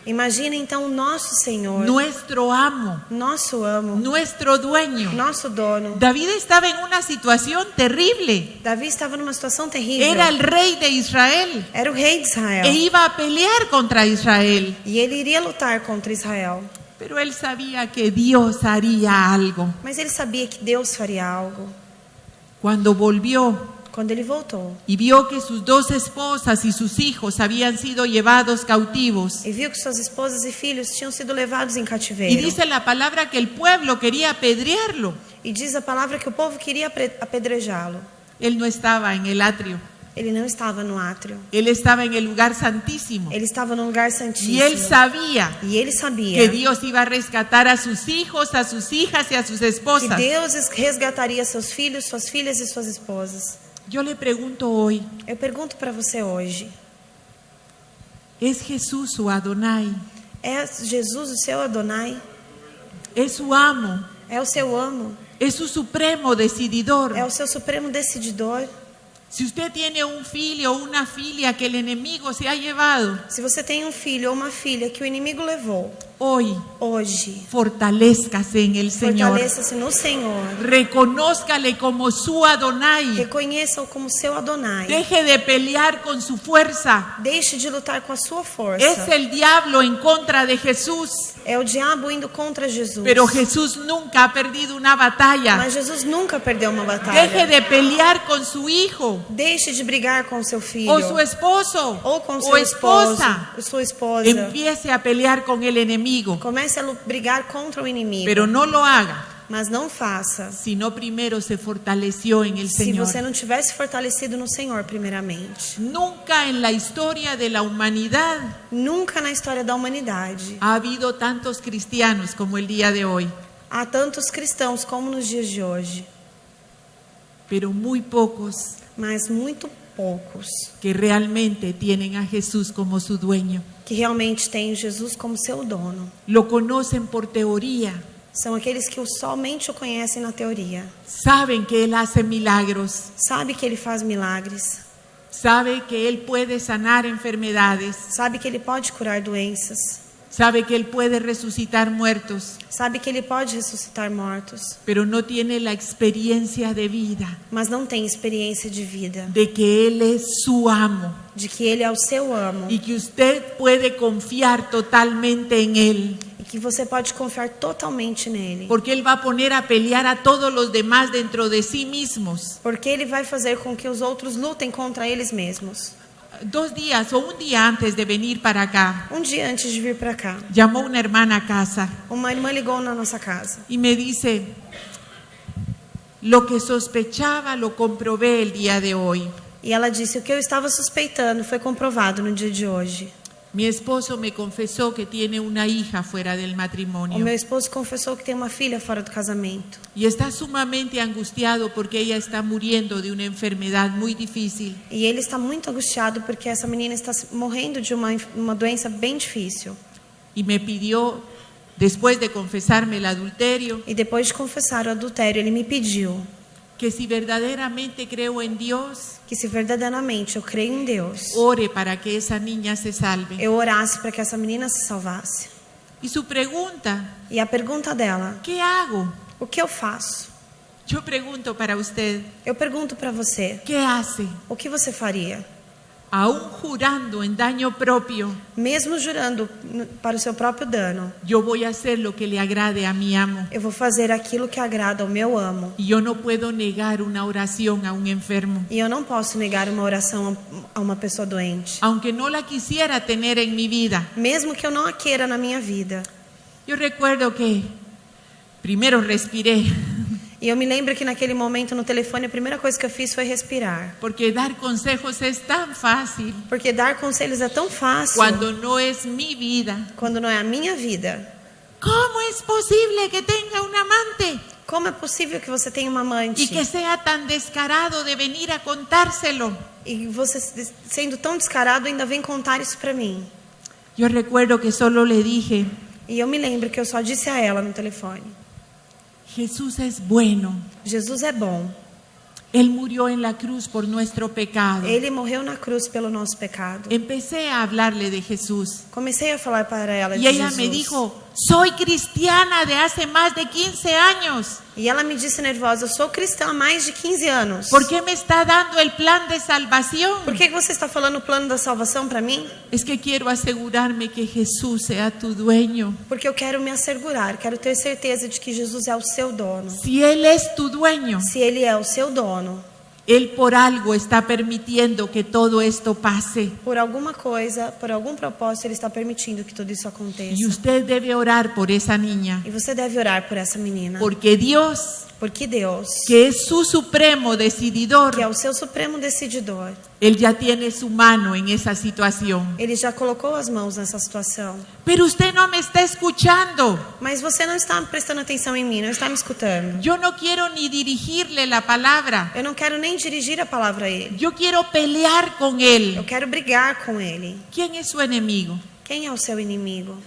Imagina então o nosso Senhor, nuestro amo, nosso amo, nuestro dueño. nosso dono. David estaba en una situación terrible. Davi estava numa situação terrível. Era el rey de Israel Era o rei de Israel. e iba a pelear contra Israel. E ele iria lutar contra Israel. Pero él sabía que Dios haría algo. Mas ele sabia que Deus faria algo. Cuando volvió Quando ele voltou y vio que sus dos esposas y sus hijos habían sido llevados cautivos. e viu que suas esposas e filhos tinham sido levados em Y cativeiro. dice la palabra que el pueblo quería apedrearlo. E diz a palavra que o povo queria apedrejá-lo. Él no estaba en el atrio. Ele não estava no átrio. Él estaba en el lugar santísimo. Ele estava no lugar Y santíssimo. él sabía E ele sabia que Dios iba a rescatar a sus hijos, a sus hijas y a sus que esposas. Deus resgataria seus filhos, suas filhas e suas esposas. Yo le pregunto hoy, Eu pergunto para você hoje: ¿es Jesús su Adonai? é Jesus o seu Adonai? ¿Es su amo? É o seu amo? ¿Es su supremo decididor? É o seu supremo decididor? Si usted tiene un filho o una filia que el enemigo se ha llevado, Se você tem um filho ou uma filha que o inimigo levou, hoy hoje, fortalézcase en el Señor. fortaleça-se no Senhor. Reconózcale como su Adonai. Reconheça-o como seu Adonai. Deje de pelear con su fuerza. Deixe de lutar com a sua força. Es el diablo en contra de Jesús. É o diabo indo contra Jesus. Pero Jesús nunca ha perdido una batalla. Mas Jesus nunca perdeu uma batalha. Deje de pelear con su hijo Deixe de brigar com seu filho. o su esposo Ou com o seu esposo. esposa. Ou sua esposa. Empiece a pelear con el enemigo. Comece a brigar contra o inimigo. Pero no lo haga Mas não faça si no primero se fortaleció en el se Señor. você não tivesse fortalecido no Senhor primeiramente. Nunca en la historia de la humanidad Nunca na história da humanidade ha habido tantos cristianos como el día de hoy, há tantos cristãos como nos dias de hoje, pero muy pocos mas muito poucos que realmente tienen a Jesús como su dueño. que realmente têm Jesus como seu dono. Lo conocen por teoría, São aqueles que somente o conhecem na teoria. saben que Él hace milagros, Sabe que ele faz milagres. sabe que Él puede sanar enfermedades, Sabe que ele pode curar doenças. sabe que Él puede resucitar muertos, Sabe que ele pode ressuscitar mortos. pero no tiene la experiencia de vida Mas não tem experiência de vida. de que Él es su amo De que ele é o seu amo. y que usted puede confiar totalmente en Él, E que você pode confiar totalmente nele. porque Él va a poner a pelear a todos los demás dentro de sí mismos. Porque ele vai fazer com que os outros lutem contra eles mesmos. 2 días o un día antes de venir para acá, Um dia antes de vir para cá, llamó una hermana a casa uma irmã ligou na nossa casa. y me dice, lo que sospechaba lo comprobé el día de hoy. E ela disse: o que eu estava suspeitando foi comprovado no dia de hoje. Mi esposo me confesó que tiene una hija fuera del O matrimonio meu esposo confessou que tem uma filha fora do casamento. y está sumamente angustiado porque ella está muriendo de una enfermedad muy difícil. E ele está muito angustiado porque essa menina está morrendo de uma doença bem difícil. Y me pidió, después de confesarme el adulterio, E depois de confessar o adultério, ele me pediu que si verdaderamente creo en Dios, que, se verdadeiramente eu creio em Deus, ore para que esa niña se salve. eu orasse para que essa menina se salvasse. Y su pregunta, E a pergunta dela: ¿qué hago? o que eu faço? Yo pregunto para usted, Eu pergunto para você: ¿qué hace? o que você faria? Aún jurando en daño propio, Mesmo jurando para o seu próprio dano, yo voy a hacer lo que le agrade a mi amo. eu vou fazer aquilo que agrada ao meu amo. Y yo no puedo negar una oración a un enfermo, E eu não posso negar uma oração a uma pessoa doente, aunque no la quisiera tener en mi vida. mesmo que eu não a queira na minha vida. Yo recuerdo que primero respiré, E eu me lembro que naquele momento no telefone a primeira coisa que eu fiz foi respirar. porque dar consejos es tan fácil Porque dar conselhos é tão fácil cuando no es mi vida. quando não é a minha vida. ¿Cómo es posible que tenga un amante Como é possível que você tenha uma amante y que sea tan descarado de venir a contárselo? e você, sendo tão descarado, ainda vem contar isso para mim? Yo recuerdo que solo le dije, E eu me lembro que eu só disse a ela no telefone: Jesús es bueno, Jesus é bom, Él murió en la cruz por nuestro pecado. Ele morreu na cruz pelo nosso pecado. Empecé a hablarle de Jesús. Comecei a falar para ela de Y ella Jesus. me dijo, soy cristiana de hace más de 15 años. E ela me disse nervosa, eu sou cristã há mais de 15 anos. ¿Por qué me está dando el plan de salvación? Por que você está falando o plano da salvação para mim? Es que quiero asegurarme que Jesús sea tu dueño. Porque eu quero me assegurar, quero ter certeza de que Jesus é o seu dono. Si Él es tu dueño, Se Ele é o seu dono, Él por algo está permitiendo que todo esto pase. por alguma coisa, por algum propósito, Ele está permitindo que tudo isso aconteça. Y usted debe orar por esa niña. E você deve orar por essa menina. Porque Dios, Porque Deus, que es su supremo decididor, que é o seu supremo decididor, Él ya tiene su mano en esa situación. Ele já colocou as mãos nessa situação. Pero usted no me está escuchando. Mas você não está prestando atenção em mim, não está me escutando. Yo no quiero ni dirigirle la palabra. Eu não quero nem dirigir a palavra a Ele. Yo quiero pelear con Eu Él. quero brigar com Ele. ¿Quién es su enemigo? Quem é o seu inimigo?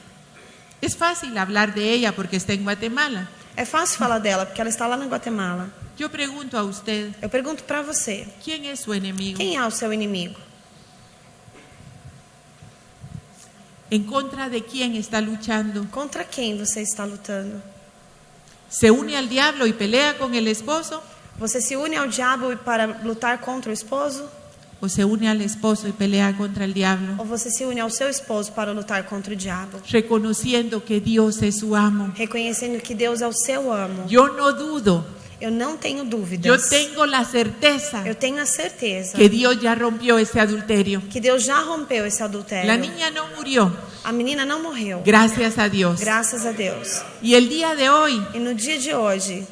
Es fácil hablar de ella porque está en Guatemala. É fácil falar dela, porque ela está lá na Guatemala. Yo pregunto a usted, Eu pergunto para você, ¿quién es su enemigo? quem é o seu inimigo? ¿En contra de quién está luchando? Contra quem você está lutando? ¿Se une al diablo y pelea con el esposo? Você se une ao diabo para lutar contra o esposo? ¿O se une al esposo y pelea contra el diablo? Ou você se une ao seu esposo para lutar contra o diabo? Reconociendo que Dios es su amo. Reconhecendo que Deus é o seu amo. Yo no dudo, Eu não tenho dúvidas. yo tengo la certeza Eu tenho a certeza que Dios ya rompió ese adulterio. que Deus já rompeu esse adultério. La niña no murió, A menina não morreu. gracias a Dios. Graças a Deus. Y el día de hoy, E no dia de hoje,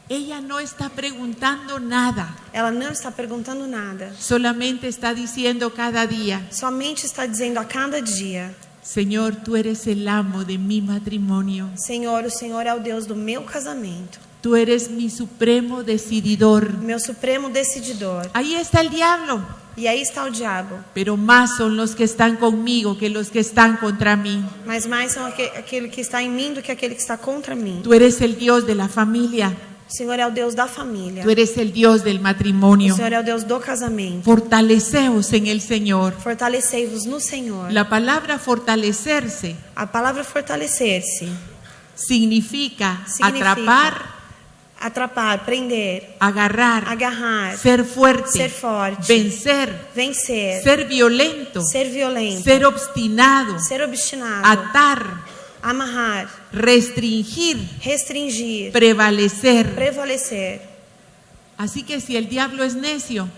ella no está preguntando nada, ela não está perguntando nada. solamente está diciendo cada día, Somente está dizendo a cada dia: Señor, tú eres el amo de mi matrimonio. Senhor, o Senhor é o Deus do meu casamento. Tú eres mi supremo decididor. Meu supremo decididor. Ahí está el diablo, E aí está o diabo. pero más son los que están conmigo que los que están contra mí. Mas mais são aquele que está em mim do que aquele que está contra mim. Tú eres el Dios de la familia. O Senhor é o Deus da família. Tú eres el Dios del O matrimonio. Senhor é o Deus do casamento. Fortaleceos en el Señor. Fortalecei-vos no Senhor. La palabra fortalecerse A palavra fortalecer-se significa Significa atrapar, prender, agarrar, agarrar, ser fuerte, ser forte, vencer, vencer, ser violento, ser violento, ser obstinado, ser obstinado, atar, amarrar, restringir, restringir, prevalecer. prevalecer. Así que si el diablo es necio,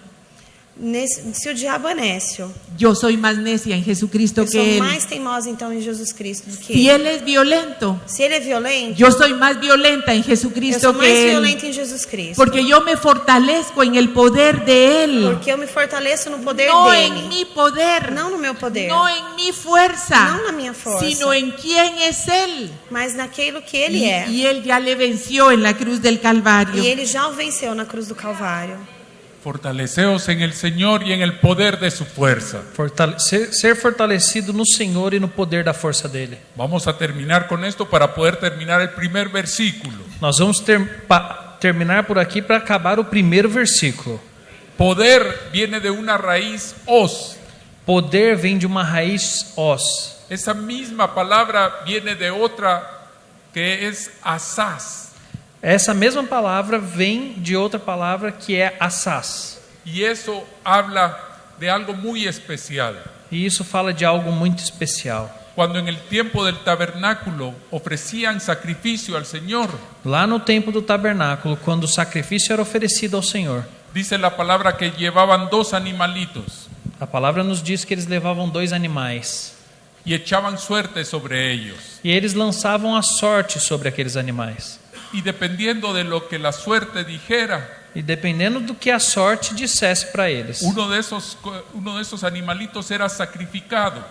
Se o diabo é nécio, yo soy más necia en Jesucristo eu sou que él. mais teimosa então em Jesus Cristo do que Si ele. él es violento, Se ele é violento, yo soy más violenta en eu Jesucristo sou mais que él. violenta em Jesus Cristo. Porque yo me fortalezco en el poder de él, Porque eu me fortaleço no poder no dele, en mi poder, não no meu poder, no en mi fuerza, não na minha força, sino en quién es él. mas naquilo que ele é. Y él ya le venció en la cruz del Calvario. E ele já o venceu na cruz do Calvário. Fortaleceos en el Señor y en el poder de su fuerza. Ser fortalecido no Senhor e no poder da força dele. Vamos a terminar con esto para poder terminar el primer versículo. Nós vamos terminar por aqui para acabar o primeiro versículo. Poder viene de una raíz os. Poder vem de uma raiz os. Esa misma palabra viene de otra que es asaz. Essa mesma palavra vem de outra palavra que é assaz. Y eso habla de algo muy especial. E isso fala de algo muito especial. Cuando en el tiempo del tabernáculo ofrecían sacrificio al Señor, Lá no tempo do tabernáculo, quando o sacrifício era oferecido ao Senhor, dice la palabra que llevaban 2 animalitos a palavra nos diz que eles levavam 2 animais. y echaban suerte sobre ellos. E eles lançavam a sorte sobre aqueles animais. Y dependiendo de lo que la suerte dijera, E dependendo do que a sorte dissesse para eles, uno de esos animalitos era sacrificado,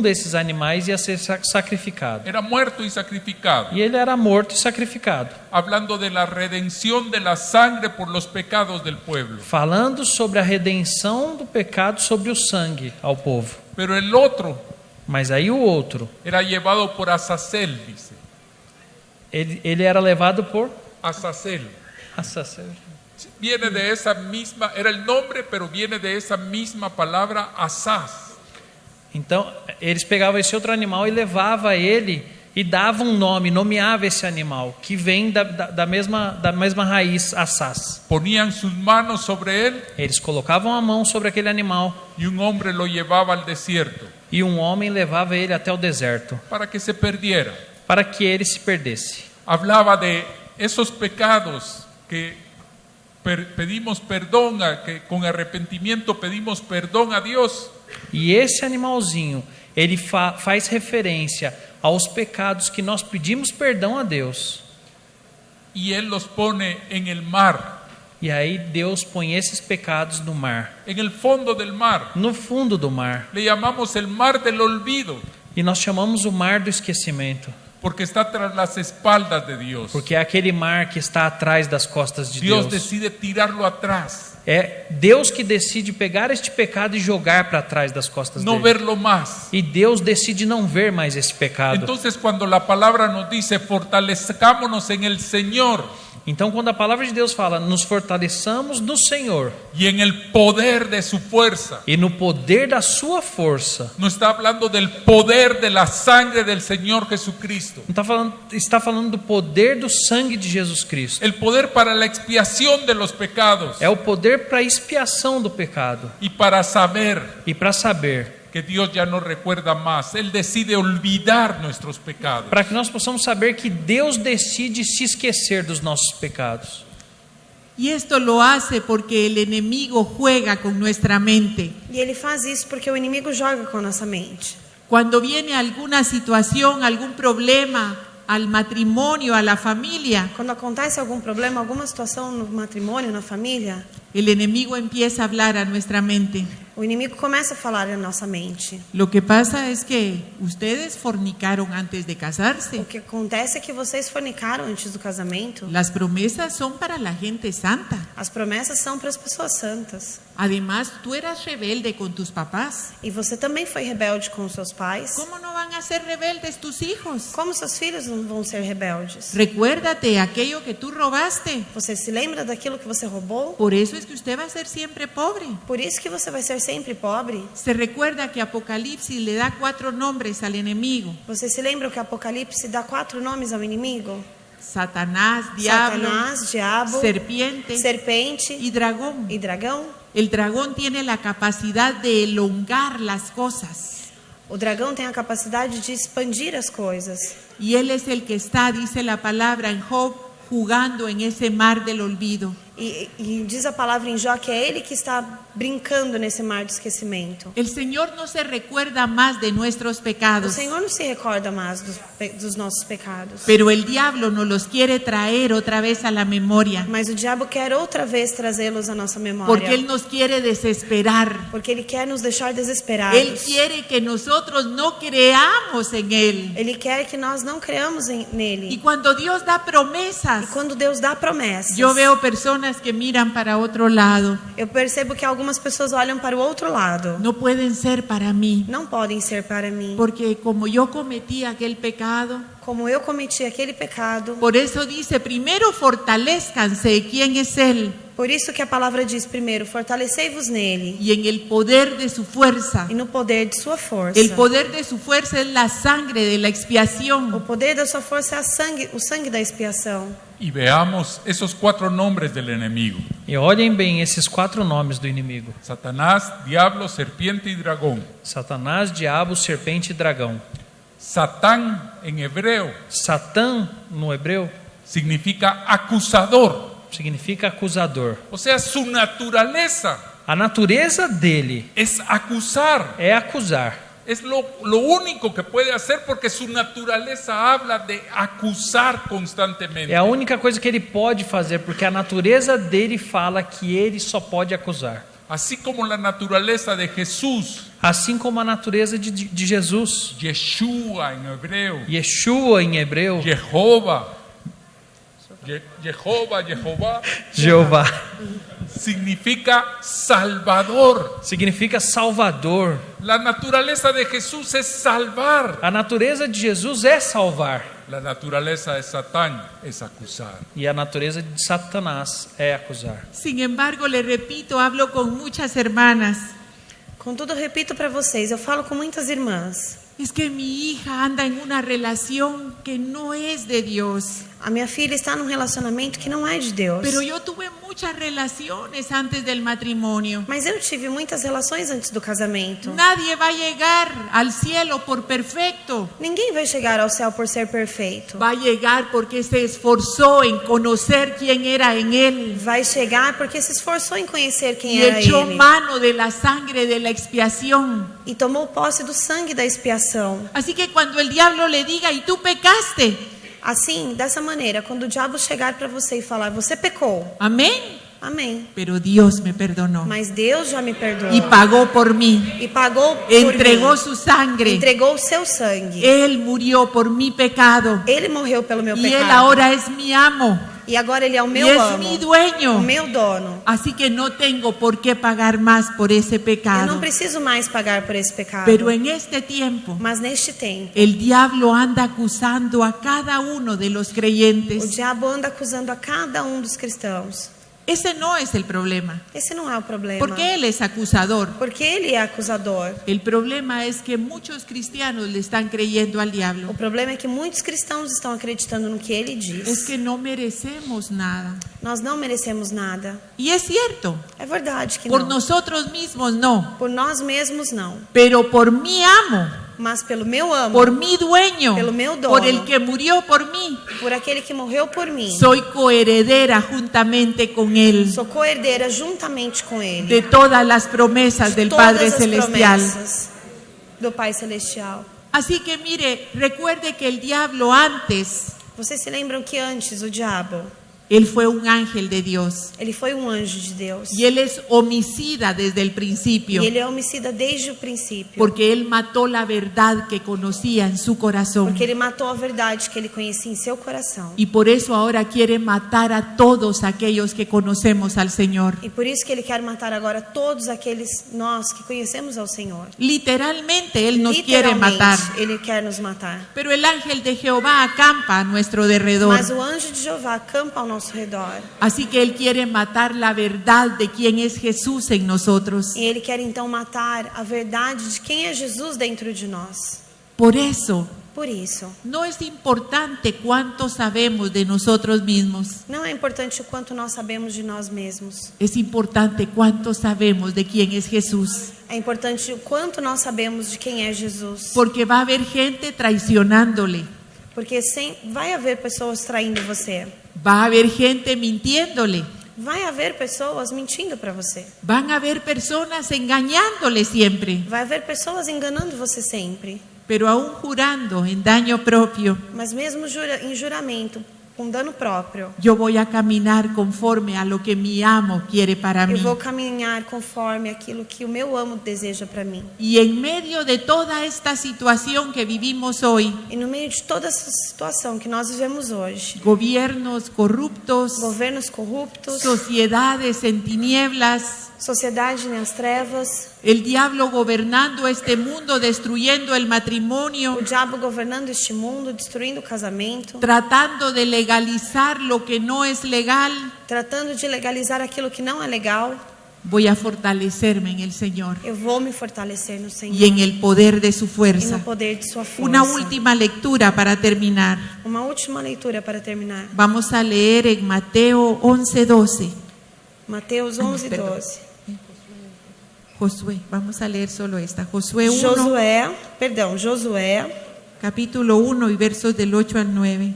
desses animais ia ser sacrificado. era muerto y sacrificado, E ele era morto e sacrificado. hablando de la redención de la sangre por los pecados del pueblo. Falando sobre a redenção do pecado sobre o sangue ao povo. Pero el otro Mas aí o outro, era llevado por Azazel, dice. ele era levado por Azazel. Viene de esa misma, era el nombre, pero viene de esa misma palabra asaz. Então, eles pegavam esse outro animal e levavam ele e davam um nome, nomeava esse animal, que vem da mesma raiz, asaz. Ponían sus manos sobre él Eles colocavam a mão sobre aquele animal y un hombre lo llevaba al desierto e um homem levava ele até o deserto, para que se perdiera. para que ele se perdesse. Hablaba de esos pecados que pedimos perdón, que con arrepentimiento pedimos perdón a Dios. E esse animalzinho, ele faz referência aos pecados que nós pedimos perdão a Deus. Y Él los pone en el mar, E aí Deus põe esses pecados no mar, en el fondo del mar. no fundo do mar. Le llamamos el mar del olvido, E nós chamamos o mar do esquecimento, porque está tras las espaldas de Dios. porque é aquele mar que está atrás das costas de Dios Deus. decide tirarlo atrás, É Deus que decide pegar este pecado e jogar para trás das costas no dele. verlo más. E Deus decide não ver mais esse pecado. Entonces, cuando la palabra nos dice fortalezcámonos en el Señor Então, quando a palavra de Deus fala, nos fortaleçamos no Senhor y en el poder de su fuerza, e no poder da sua força, no está hablando del poder de la sangre del Señor Jesucristo, não está falando do poder do sangue de Jesus Cristo. el poder para la expiación de los pecados É o poder para a expiação do pecado y para saber e para saber, que Dios ya no recuerda más. Él decide olvidar nuestros pecados. para que nós possamos saber que Deus decide se esquecer dos nossos pecados. Y esto lo hace porque el enemigo juega con nuestra mente. E ele faz isso porque o inimigo joga com a nossa mente. Cuando viene alguna situación, algún problema al matrimonio, a la familia, Quando acontece algum problema, alguma situação no matrimônio, na família, el enemigo empieza a hablar a nuestra mente. o inimigo começa a falar na nossa mente. Lo que pasa es que ustedes fornicaron antes de casarse. O que acontece é que vocês fornicaram antes do casamento. Las promesas son para la gente santa. As promessas são para as pessoas santas. Además, tú eras rebelde con tus papás. E você também foi rebelde com os seus pais. ¿Cómo no van a ser rebeldes tus hijos? Como seus filhos não vão ser rebeldes? Recuérdate aquello que tú robaste. Você se lembra daquilo que você roubou? Por eso es que usted va a ser siempre pobre. Por isso que você vai ser sempre pobre. Se recuerda que Apocalipsis le da 4 nombres al enemigo: Você se lembra que Apocalipse dá 4 nomes ao inimigo? Satanás, diablo, Satanás, diabo, serpiente serpente y dragón. e dragão. El dragón tiene la capacidad de elongar las cosas. O dragão tem a capacidade de expandir as coisas. Y él es el que está, dice la palabra en Job, jugando en ese mar del olvido. E diz a palavra em Jó que é ele que está brincando nesse mar do esquecimento. El Señor no se recuerda más de nuestros O pecados, Senhor não se recorda mais dos nossos pecados. pero el diablo nos los quiere traer otra vez a la memoria, Mas o diabo quer outra vez trazê-los à nossa memória. porque él nos quiere desesperar. Porque ele quer nos deixar desesperados. Él quiere que nosotros no creamos en él. Ele quer que nós não creamos nele. Y cuando Dios da E promesas, quando Deus dá promessas, yo veo personas que miran para otro lado. eu percebo que algumas pessoas olham para o outro lado. No pueden ser para mí, Não podem ser para mim. porque como yo cometí aquel pecado, Como eu cometi aquele pecado. por eso dice, primero fortalezcanse, ¿quién es Él? Por isso que a palavra diz primeiro, fortalecei-vos nele. Y en el poder de su fuerza. E no poder de sua força. El poder de su fuerza es la sangre de la O expiación. poder da sua força é o sangue da expiação. Y veamos esos 4 nombres del enemigo: E olhem bem esses 4 nomes do inimigo: Satanás, diablo, serpiente y dragón. Satanás, diabo, serpente e dragão. Satán en hebreo Satã, no hebreu, significa acusador. significa acusador. O sea, su naturaleza A natureza dele es acusar. é acusar. Es lo único que puede hacer, porque su naturaleza habla de acusar constantemente. É a única coisa que ele pode fazer, porque a natureza dele fala que ele só pode acusar. Así como la naturaleza de Jesús, Assim como a natureza de Jesus. Yeshua en hebreo, Yeshua em hebreu, Jehová, Jeová, significa Salvador. significa Salvador. La naturaleza de Jesús es salvar. A natureza de Jesus é salvar. La naturaleza de Satán es acusar. E a natureza de Satanás é acusar. Sin embargo, le repito, hablo con muchas hermanas. Contudo, eu repito para vocês, eu falo com muitas irmãs. Es que mi hija anda en una relación que no es de Dios. A minha filha está num relacionamento que não é de Deus. Pero yo tuve muchas relaciones antes del matrimonio. Mas eu tive muitas relações antes do casamento. Nadie va a llegar al cielo por perfecto. Ninguém vai chegar ao céu por ser perfeito. Va a llegar porque se esforzó en conocer quién era en él Vai chegar porque se esforçou em conhecer quem y era echó ele. mano de la sangre de la expiación. E tomou posse do sangue da expiação. Así que cuando el diablo le diga, y tú pecaste, Assim, dessa maneira, quando o diabo chegar para você e falar, você pecou. amén, Amém. pero Dios me perdonó Mas Deus já me perdoou. y pagó por mí, E pagou por entregó mim. su sangre, Entregou o seu sangue. él murió por mi pecado Ele morreu pelo meu y él pecado. ahora es mi amo E agora ele é o y meu es amo. mi O dueño. meu dono. Así que no tengo por qué pagar más por ese Eu não pecado. preciso mais pagar por esse pecado. Pero en este tiempo, Mas neste tempo, el diablo anda acusando a cada uno de los o creyentes. diabo anda acusando a cada dos cristãos. Ese no es el problema, Esse não é o problema. porque él es acusador. Porque ele é acusador. El problema es que muchos cristianos le están creyendo al O diablo. problema é que muitos cristãos estão acreditando no que ele diz. Es que no merecemos nada. Nós não merecemos nada. Y es cierto, É verdade que por não. nosotros mismos no, Por nós mesmos não. pero por mi amo, Mas pelo meu amo, por mi dueño, Pelo meu dono. por el que murió por mí, por aquele que morreu por mim, soy coheredera juntamente con él sou coerdeira juntamente com ele. de todas las promesas del Todas Padre as Celestial. promessas do Pai Celestial. Así que mire, recuerde que el diablo antes, Vocês se lembram que antes o diabo, él fue un ángel de Dios ele foi um anjo de Deus. y él es homicida desde el principio, E ele é homicida desde o princípio. porque él mató la verdad que conocía en su corazón. Porque ele matou a verdade que ele conhecia em seu coração. Y por eso ahora quiere matar a todos aquellos que conocemos al Señor. E por isso que ele quer matar agora todos aqueles nós que conhecemos ao Senhor. Literalmente él nos quiere Literalmente, matar. ele quer nos matar. Pero el ángel de Jehová acampa a nuestro derredor. Mas o anjo de Jeová acampa ao nosso redor. Así que él quiere matar la verdad de quién es Jesús en nosotros. E ele quer então matar a verdade de quem é Jesus dentro de nós. Por eso, Por isso, no es importante cuánto sabemos de nosotros mismos. não é importante o quanto nós sabemos de nós mesmos. Es importante cuánto sabemos de quién es Jesús. É importante o quanto nós sabemos de quem é Jesus. Porque va a haber gente traicionándole. Porque vai haver pessoas traindo você. Va a haber gente mintiéndole. Vai haver pessoas mentindo para você. Van a haber personas engañándole siempre. Vai haver pessoas enganando você sempre. Pero aún jurando en daño propio, Mas mesmo em juramento, com dano próprio, yo voy a caminar conforme a lo que mi amo quiere para eu mí. vou caminhar conforme aquilo que o meu amo deseja para mim. Y en medio de toda esta situación que vivimos hoy, E no meio de toda essa situação que nós vivemos hoje, gobiernos corruptos, governos corruptos, sociedades en tinieblas, sociedade nas trevas, el diablo gobernando este mundo, destruyendo el matrimonio, o diabo governando este mundo, destruindo o casamento, tratando de legalizar lo que no es legal, tratando de legalizar aquilo que não é legal. voy a fortalecerme en el Señor Eu vou me fortalecer no Senhor y en el poder de su e fuerza. no poder de sua força. Una última lectura para terminar. Uma última leitura para terminar. Vamos a leer en Mateo 11:12. Mateus 11:12. Josué, vamos a leer solo esta. Josué 1, Josué, capítulo 1 y versos del 8 al 9.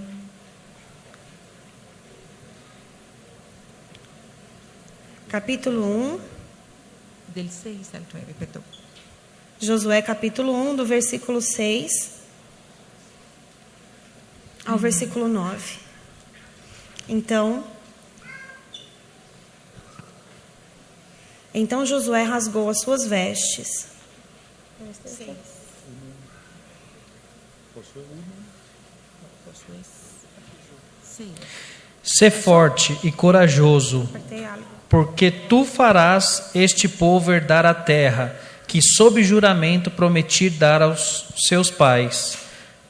capítulo 1. Del 6 al 9, perdón. Josué, capítulo 1, do versículo 6 ao versículo 9. Então Josué rasgou as suas vestes. Sê forte e corajoso, porque tu farás este povo herdar a terra, que sob juramento prometi dar aos seus pais.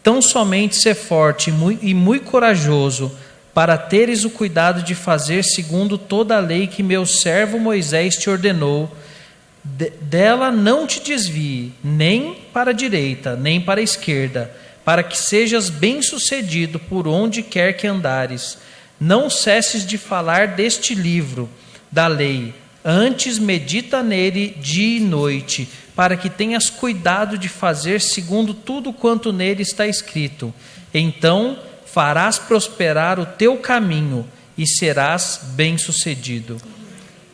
Tão somente ser forte e muito corajoso, para teres o cuidado de fazer segundo toda a lei que meu servo Moisés te ordenou. Dela não te desvie, nem para a direita, nem para a esquerda, para que sejas bem-sucedido por onde quer que andares. Não cesses de falar deste livro da lei, antes medita nele dia e noite, para que tenhas cuidado de fazer segundo tudo quanto nele está escrito. Então farás prosperar o teu caminho e serás bem-sucedido.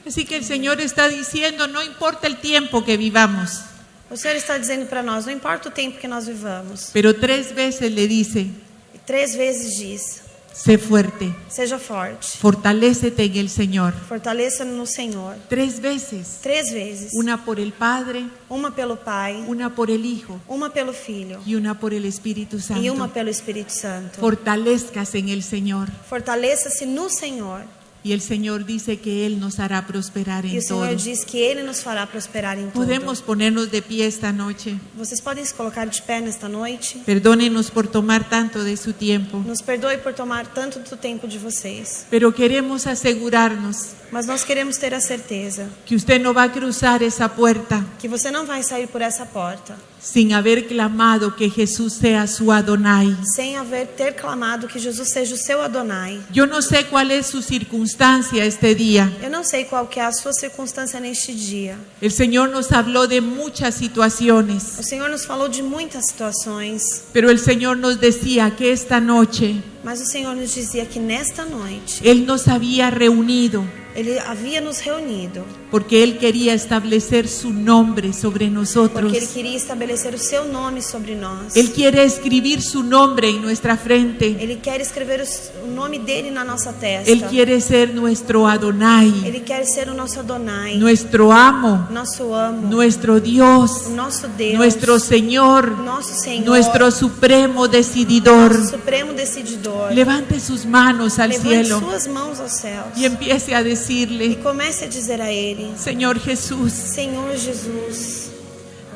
Así que el Señor está diciendo, no importa el tiempo que vivamos, O Senhor está dizendo para nós, não importa o tempo que nós vivamos. pero 3 veces le dice, E 3 vezes diz, sé fuerte, seja forte, fortalécete en el Señor. fortaleça no Senhor. 3 veces, 3 vezes. una por el Padre, Uma pelo Pai, una por el Hijo uma pelo Filho y una por el Espíritu e uma Santo. pelo Espírito Santo. Fortalezcas en el Señor. Fortaleça-se no Senhor. Y el Señor dice que Él nos hará prosperar E en o Senhor todo. diz que Ele nos fará prosperar em tudo. Podemos ponernos de pie esta noche. Vocês podem se colocar de pé nesta noite. Perdónenos por tomar tanto de su tiempo, Nos perdoe por tomar tanto do tempo de vocês. pero queremos asegurarnos Mas nós queremos ter a certeza que usted no va a cruzar esa puerta que você não vai sair por essa porta sin haber clamado que Jesús sea su Adonai. sem ter clamado que Jesus seja o seu Adonai. Yo no sé cuál es su circunstancia este día. Eu não sei qual que é a sua circunstância neste dia. El Señor nos habló de muchas situaciones, O Senhor nos falou de muitas situações, pero el Señor nos decía que esta noche mas o Senhor nos dizia que nesta noite Él nos había reunido Ele havia nos reunido porque Él quería establecer su nombre sobre nosotros. porque Ele queria estabelecer o seu nome sobre nós. Él quiere escribir su nombre en nuestra frente. Ele quer escrever o nome dele na nossa testa. Él quiere ser nuestro Adonai, Ele quer ser o nosso Adonai, nuestro amo, nosso amo, nuestro Dios, o nosso Deus, nuestro Señor, nosso Senhor, nuestro supremo decididor. nosso supremo decididor. Levante sus manos al Levante cielo suas mãos aos céus y empiece a e decirle, comece a dizer a Ele: Señor Jesús, Senhor Jesus,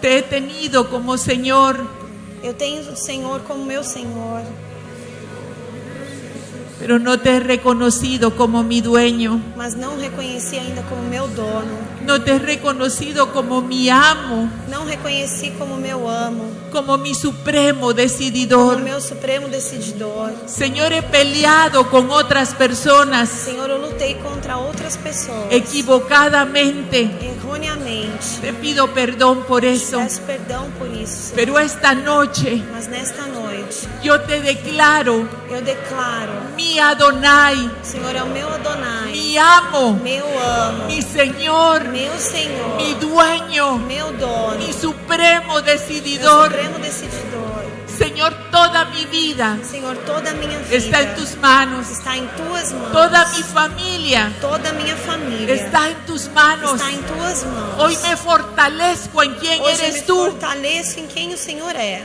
te he tenido como Señor, eu tenho o Senhor como meu Senhor, pero no te he reconocido como mi dueño. mas não o reconheci ainda como meu dono, No te he reconocido como mi amo, não o reconheci como meu amo, como mi supremo como decididor. meu supremo decididor. Señor, he peleado con otras personas Senhor, eu lutei contra outras pessoas equivocadamente. erroneamente. Te pido perdón por eso. Peço perdão por isso, Senhor. Pero esta noche Mas nesta noite yo te declaro eu declaro: mi Adonai, o Senhor é o meu Adonai, mi amo, meu amo, mi Señor, meu Senhor, mi dueño, meu dono, mi supremo meu decididor. supremo decididor. Señor, toda mi vida Senhor, toda a minha vida está en tus manos. está em tuas mãos. Toda mi familia Toda a minha família está en tus manos. está em tuas mãos. Hoy me fortalezco en quien Hoje eu me eres tú. fortaleço em quem o Senhor é.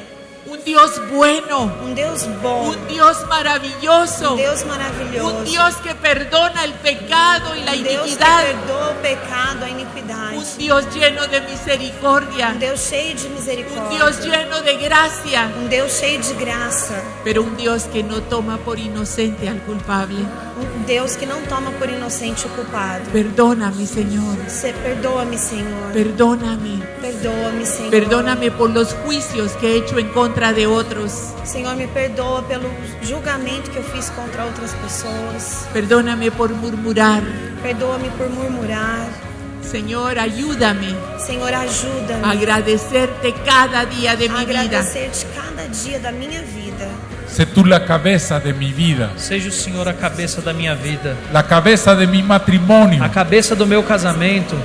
Un Dios bueno, Deus bom, un Dios maravilloso, Deus maravilhoso, un Dios que perdona el pecado y la Deus que iniquidad, perdoa o pecado, a iniquidade, un Dios lleno de misericordia, Deus cheio de un misericórdia, Dios lleno de gracia, Deus cheio de graça, pero un Dios que no toma por inocente al culpable. Deus que não toma por inocente o culpado. Perdóname, Señor, Perdoa-me, Senhor. perdóname, Perdoa-me, Senhor. perdóname por los juicios que he hecho en contra de otros. Senhor, me perdoa pelo julgamento que eu fiz contra outras pessoas. Perdóname por murmurar. Perdoa-me por murmurar. Señor, ayúdame Senhor, a ajuda-me agradecerte cada día de a mi vida. agradecer-te cada dia da minha vida. Sé tú la cabeza de mi vida, Seja o Senhor a cabeça da minha vida, la cabeza de mi matrimonio, a cabeça do meu casamento,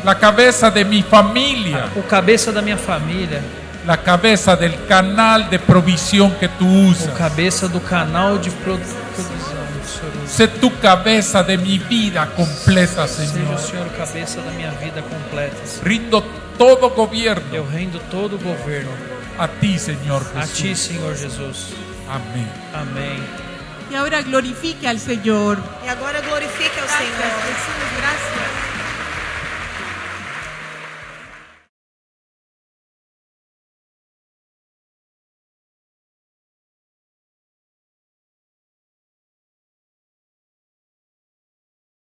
la cabeza de mi familia, o cabeça da minha família, la cabeza del canal de provisión que tú o usas. cabeça do canal de produção. Senhor, Sé tu cabeza de mi vida completa, seja Señor. o Senhor o cabeça da minha vida completa. Rindo todo Eu gobierno rendo todo o governo a ti, Señor a Ti, Jesús. Senhor Jesus. Amén. Amém. Y ahora glorifique al Señor. E agora glorifique ao Gracias, Senhor. Jesús, gracias.